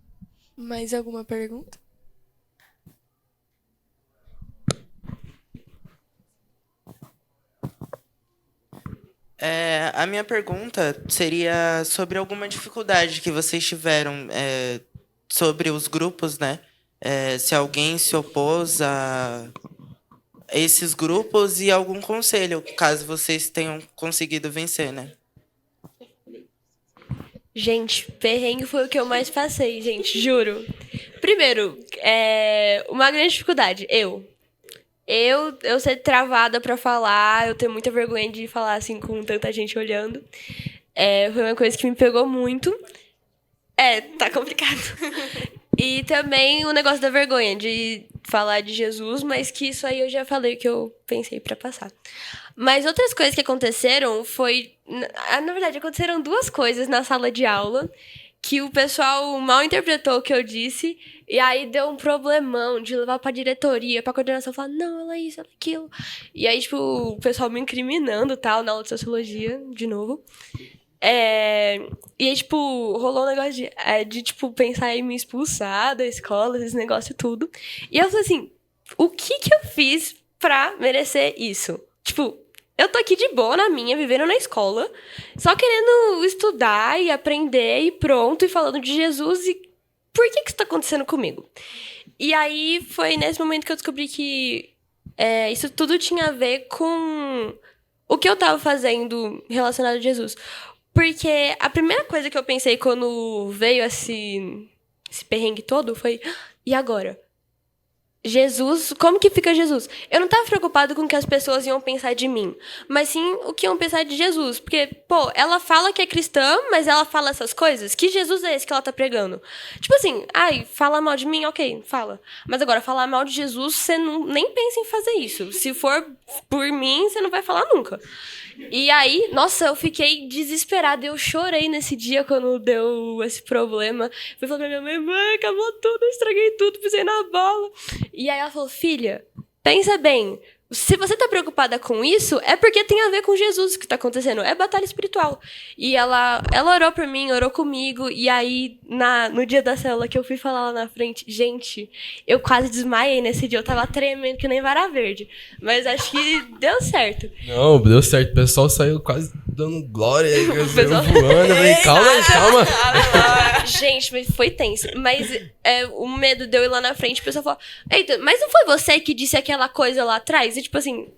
[SPEAKER 1] Mais alguma pergunta?
[SPEAKER 9] A minha pergunta seria sobre alguma dificuldade que vocês tiveram sobre os grupos, né? Se alguém se opôs a esses grupos e algum conselho, caso vocês tenham conseguido vencer, né?
[SPEAKER 3] Gente, perrengue foi o que eu mais passei, gente, juro. Primeiro, uma grande dificuldade, eu ser travada pra falar, eu ter muita vergonha de falar assim com tanta gente olhando. Foi uma coisa que me pegou muito. Tá complicado. E também o negócio da vergonha de falar de Jesus, mas que isso aí eu já falei que eu pensei pra passar. Mas outras coisas que aconteceram foi... Na verdade, aconteceram duas coisas na sala de aula que o pessoal mal interpretou o que eu disse, e aí deu um problemão de levar pra diretoria, pra coordenação, falar, não, ela é isso, ela é aquilo. E aí, tipo, o pessoal me incriminando, tal, na aula de sociologia, de novo. E aí, tipo, rolou um negócio de tipo, pensar em me expulsar da escola, esse negócio tudo. E eu falei assim, o que eu fiz pra merecer isso? Tipo, eu tô aqui de boa na minha, vivendo na escola, só querendo estudar e aprender e pronto, e falando de Jesus, e por que isso tá acontecendo comigo? E aí foi nesse momento que eu descobri que isso tudo tinha a ver com o que eu tava fazendo relacionado a Jesus. Porque a primeira coisa que eu pensei quando veio esse perrengue todo foi, e agora? Jesus, como que fica Jesus? Eu não estava preocupado com o que as pessoas iam pensar de mim, mas sim o que iam pensar de Jesus. Porque, pô, ela fala que é cristã, mas ela fala essas coisas. Que Jesus é esse que ela tá pregando? Tipo assim, fala mal de mim, ok, fala. Mas agora, falar mal de Jesus, você nem pensa em fazer isso. Se for por mim, você não vai falar nunca. E aí, nossa, eu fiquei desesperada. Eu chorei nesse dia quando deu esse problema. Fui falar pra minha mãe, acabou tudo, eu estraguei tudo, pisei na bola. E aí ela falou, filha, pensa bem, se você tá preocupada com isso, é porque tem a ver com Jesus que tá acontecendo. É batalha espiritual. E ela orou por mim, orou comigo. E aí, no dia da célula que eu fui falar lá na frente, gente, eu quase desmaiei nesse dia. Eu tava tremendo que nem vara verde. Mas acho que deu certo.
[SPEAKER 4] Não, deu certo. O pessoal saiu quase dando glória. O pessoal voando. Eu falei, calma.
[SPEAKER 3] Gente, mas foi tenso. Mas o medo de eu ir lá na frente, o pessoal falou, eita, mas não foi você que disse aquela coisa lá atrás? E tipo assim, o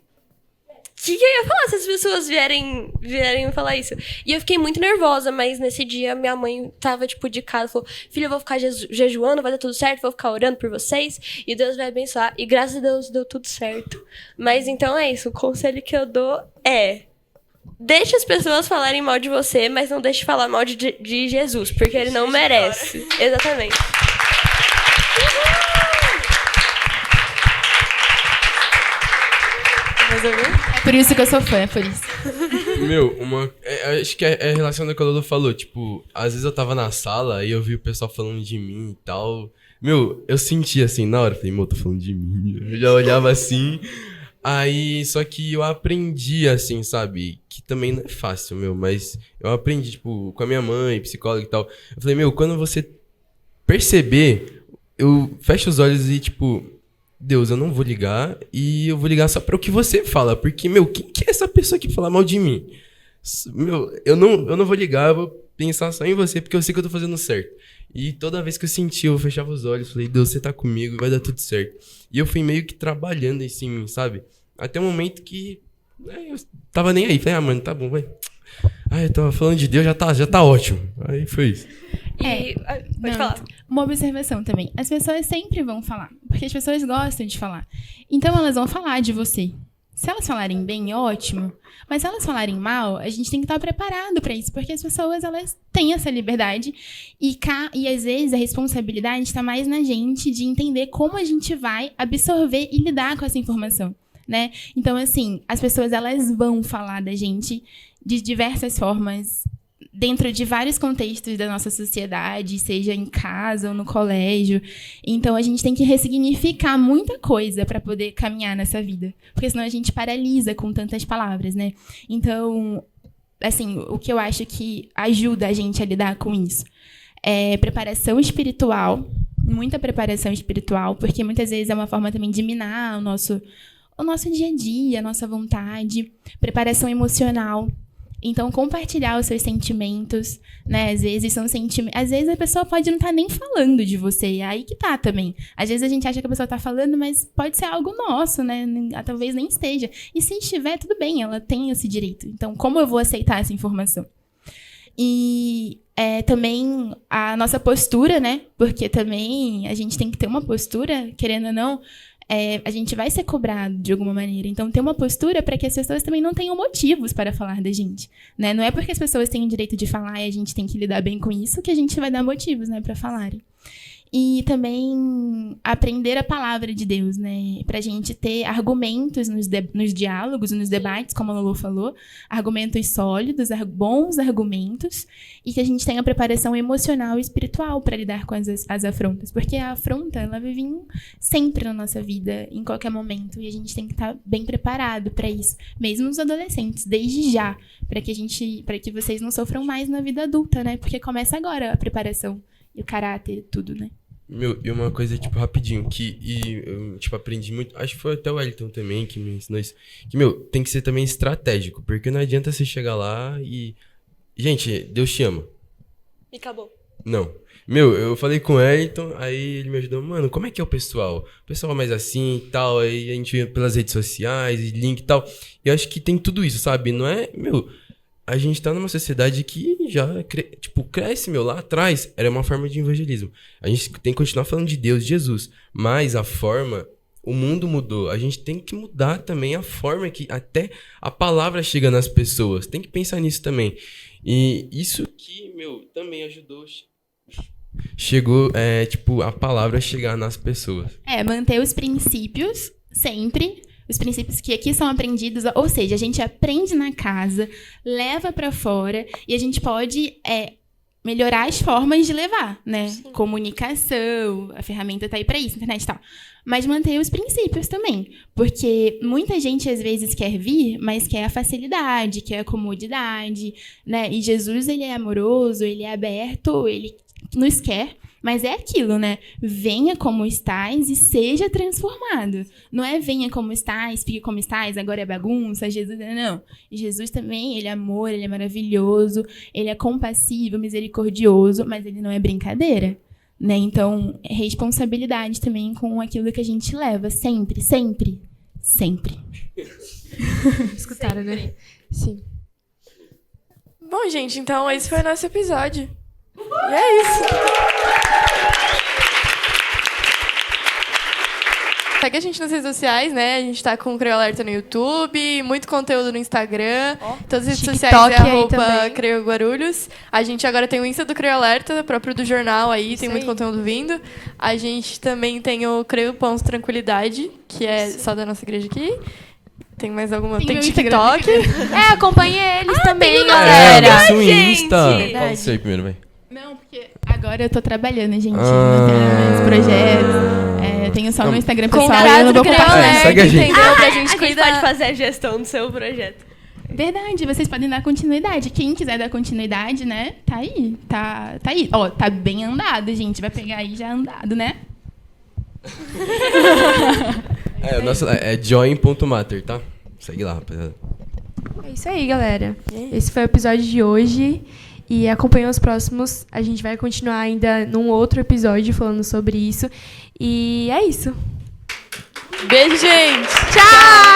[SPEAKER 3] que eu ia falar se as pessoas vierem me falar isso? E eu fiquei muito nervosa, mas nesse dia minha mãe tava, tipo, de casa, falou, filha, eu vou ficar jejuando, vai dar tudo certo, vou ficar orando por vocês, e Deus vai abençoar. E graças a Deus deu tudo certo. Mas então é isso, o conselho que eu dou deixe as pessoas falarem mal de você, mas não deixe falar mal de Jesus, porque ele não merece. Exatamente.
[SPEAKER 2] É por isso que eu sou fã, é por isso.
[SPEAKER 4] Meu, acho que é relacionado ao que a Lolo falou. Tipo, às vezes eu tava na sala e eu vi o pessoal falando de mim e tal. Meu, eu sentia assim, na hora, falei, tô falando de mim. Eu já olhava assim. Aí, só que eu aprendi, assim, sabe? Que também não é fácil, mas eu aprendi, tipo, com a minha mãe, psicóloga e tal. Eu falei, quando você perceber, eu fecho os olhos e, tipo, Deus, eu não vou ligar e eu vou ligar só para o que você fala. Porque, quem que é essa pessoa que fala mal de mim? Eu não vou ligar, eu vou pensar só em você porque eu sei que eu tô fazendo certo. E toda vez que eu senti, eu fechava os olhos, falei, Deus, você tá comigo, vai dar tudo certo. E eu fui meio que trabalhando isso em mim, sabe? Até o momento que eu tava nem aí. Falei, mano, tá bom, vai. Eu tava falando de Deus, já tá ótimo. Aí foi isso.
[SPEAKER 3] Pode falar.
[SPEAKER 2] Uma observação também. As pessoas sempre vão falar, porque as pessoas gostam de falar. Então elas vão falar de você. Se elas falarem bem, ótimo. Mas se elas falarem mal, a gente tem que estar preparado para isso, porque as pessoas, elas têm essa liberdade e às vezes a responsabilidade está mais na gente de entender como a gente vai absorver e lidar com essa informação, né? Então, assim, as pessoas, elas vão falar da gente de diversas formas, dentro de vários contextos da nossa sociedade, seja em casa ou no colégio. Então, a gente tem que ressignificar muita coisa para poder caminhar nessa vida. Porque senão a gente paralisa com tantas palavras, né? Então, assim, o que eu acho que ajuda a gente a lidar com isso é preparação espiritual, muita preparação espiritual, porque muitas vezes é uma forma também de minar o nosso dia a dia, a nossa vontade. Preparação emocional. Então, compartilhar os seus sentimentos, né? Às vezes são sentimentos. Às vezes a pessoa pode não estar nem falando de você. Aí que tá também. Às vezes a gente acha que a pessoa tá falando, mas pode ser algo nosso, né? Talvez nem esteja. E se estiver, tudo bem, ela tem esse direito. Então, como eu vou aceitar essa informação? E também a nossa postura, né? Porque também a gente tem que ter uma postura, querendo ou não. A gente vai ser cobrado de alguma maneira. Então, ter uma postura para que as pessoas também não tenham motivos para falar da gente, né? Não é porque as pessoas têm o direito de falar e a gente tem que lidar bem com isso que a gente vai dar motivos, né, para falarem. E também aprender a palavra de Deus, né? Pra gente ter argumentos nos diálogos, nos debates, como a Lolo falou, argumentos sólidos, bons argumentos, e que a gente tenha preparação emocional e espiritual para lidar com as afrontas. Porque a afronta, ela vai vir sempre na nossa vida, em qualquer momento, e a gente tem que estar bem preparado para isso, mesmo os adolescentes, desde já, para que vocês não sofram mais na vida adulta, né? Porque começa agora a preparação e o caráter, tudo, né?
[SPEAKER 4] E uma coisa, tipo, rapidinho, eu, tipo, aprendi muito, acho que foi até o Wellington também que me ensinou isso, que, tem que ser também estratégico, porque não adianta você chegar lá e... Gente, Deus te ama.
[SPEAKER 3] E acabou.
[SPEAKER 4] Não. Eu falei com o Wellington, aí ele me ajudou, mano, como é que é o pessoal? O pessoal é mais assim e tal, aí a gente vê pelas redes sociais, e link e tal, e eu acho que tem tudo isso, sabe? Não é, a gente tá numa sociedade que já, cresce, lá atrás, era uma forma de evangelismo. A gente tem que continuar falando de Deus, de Jesus, mas o mundo mudou. A gente tem que mudar também a forma que até a palavra chega nas pessoas. Tem que pensar nisso também. E isso que, também ajudou. Chegou, a palavra chegar nas pessoas.
[SPEAKER 2] Manter os princípios sempre. Os princípios que aqui são aprendidos, ou seja, a gente aprende na casa, leva para fora e a gente pode melhorar as formas de levar, né? Sim. Comunicação, a ferramenta tá aí para isso, internet e tal. Mas manter os princípios também, porque muita gente às vezes quer vir, mas quer a facilidade, quer a comodidade, né? E Jesus, ele é amoroso, ele é aberto, ele nos quer. Mas é aquilo, né? Venha como estás e seja transformado. Não é venha como estás, fique como estás, agora é bagunça, Jesus... Não. Jesus também, ele é amor, ele é maravilhoso, ele é compassivo, misericordioso, mas ele não é brincadeira, né? Então, é responsabilidade também com aquilo que a gente leva, sempre, sempre, sempre.
[SPEAKER 1] Escutaram, né? Sim. Bom, gente, então esse foi o nosso episódio. E é isso. Segue a gente nas redes sociais, né? A gente tá com o Creu Alerta no YouTube, muito conteúdo no Instagram. Todas as redes sociais é @CreuGuarulhos. A gente agora tem o Insta do Creu Alerta, próprio do jornal aí, isso tem muito conteúdo vindo. A gente também tem o Creu.tranquilidade, que é só da nossa igreja aqui. Tem mais alguma? Tem TikTok.
[SPEAKER 3] Acompanhe eles também,
[SPEAKER 4] galera.
[SPEAKER 3] Gente.
[SPEAKER 4] Insta. Fala você aí primeiro, vai.
[SPEAKER 2] Não, porque agora eu tô trabalhando, gente. Não tenho meus projetos. Tenho só meu Instagram pessoal e eu não vou compartilhar.
[SPEAKER 4] Segue a gente.
[SPEAKER 3] Entendeu? Que a gente pode fazer a gestão do seu projeto.
[SPEAKER 2] Verdade, vocês podem dar continuidade. Quem quiser dar continuidade, né? Tá aí. Tá aí. Ó, tá bem andado, gente. Vai pegar aí já andado, né?
[SPEAKER 4] É join.matter, tá? Segue lá, rapaziada.
[SPEAKER 5] É isso aí, galera. Esse foi o episódio de hoje. E acompanhem os próximos. A gente vai continuar ainda num outro episódio falando sobre isso. E é isso.
[SPEAKER 1] Beijo, gente!
[SPEAKER 5] Tchau!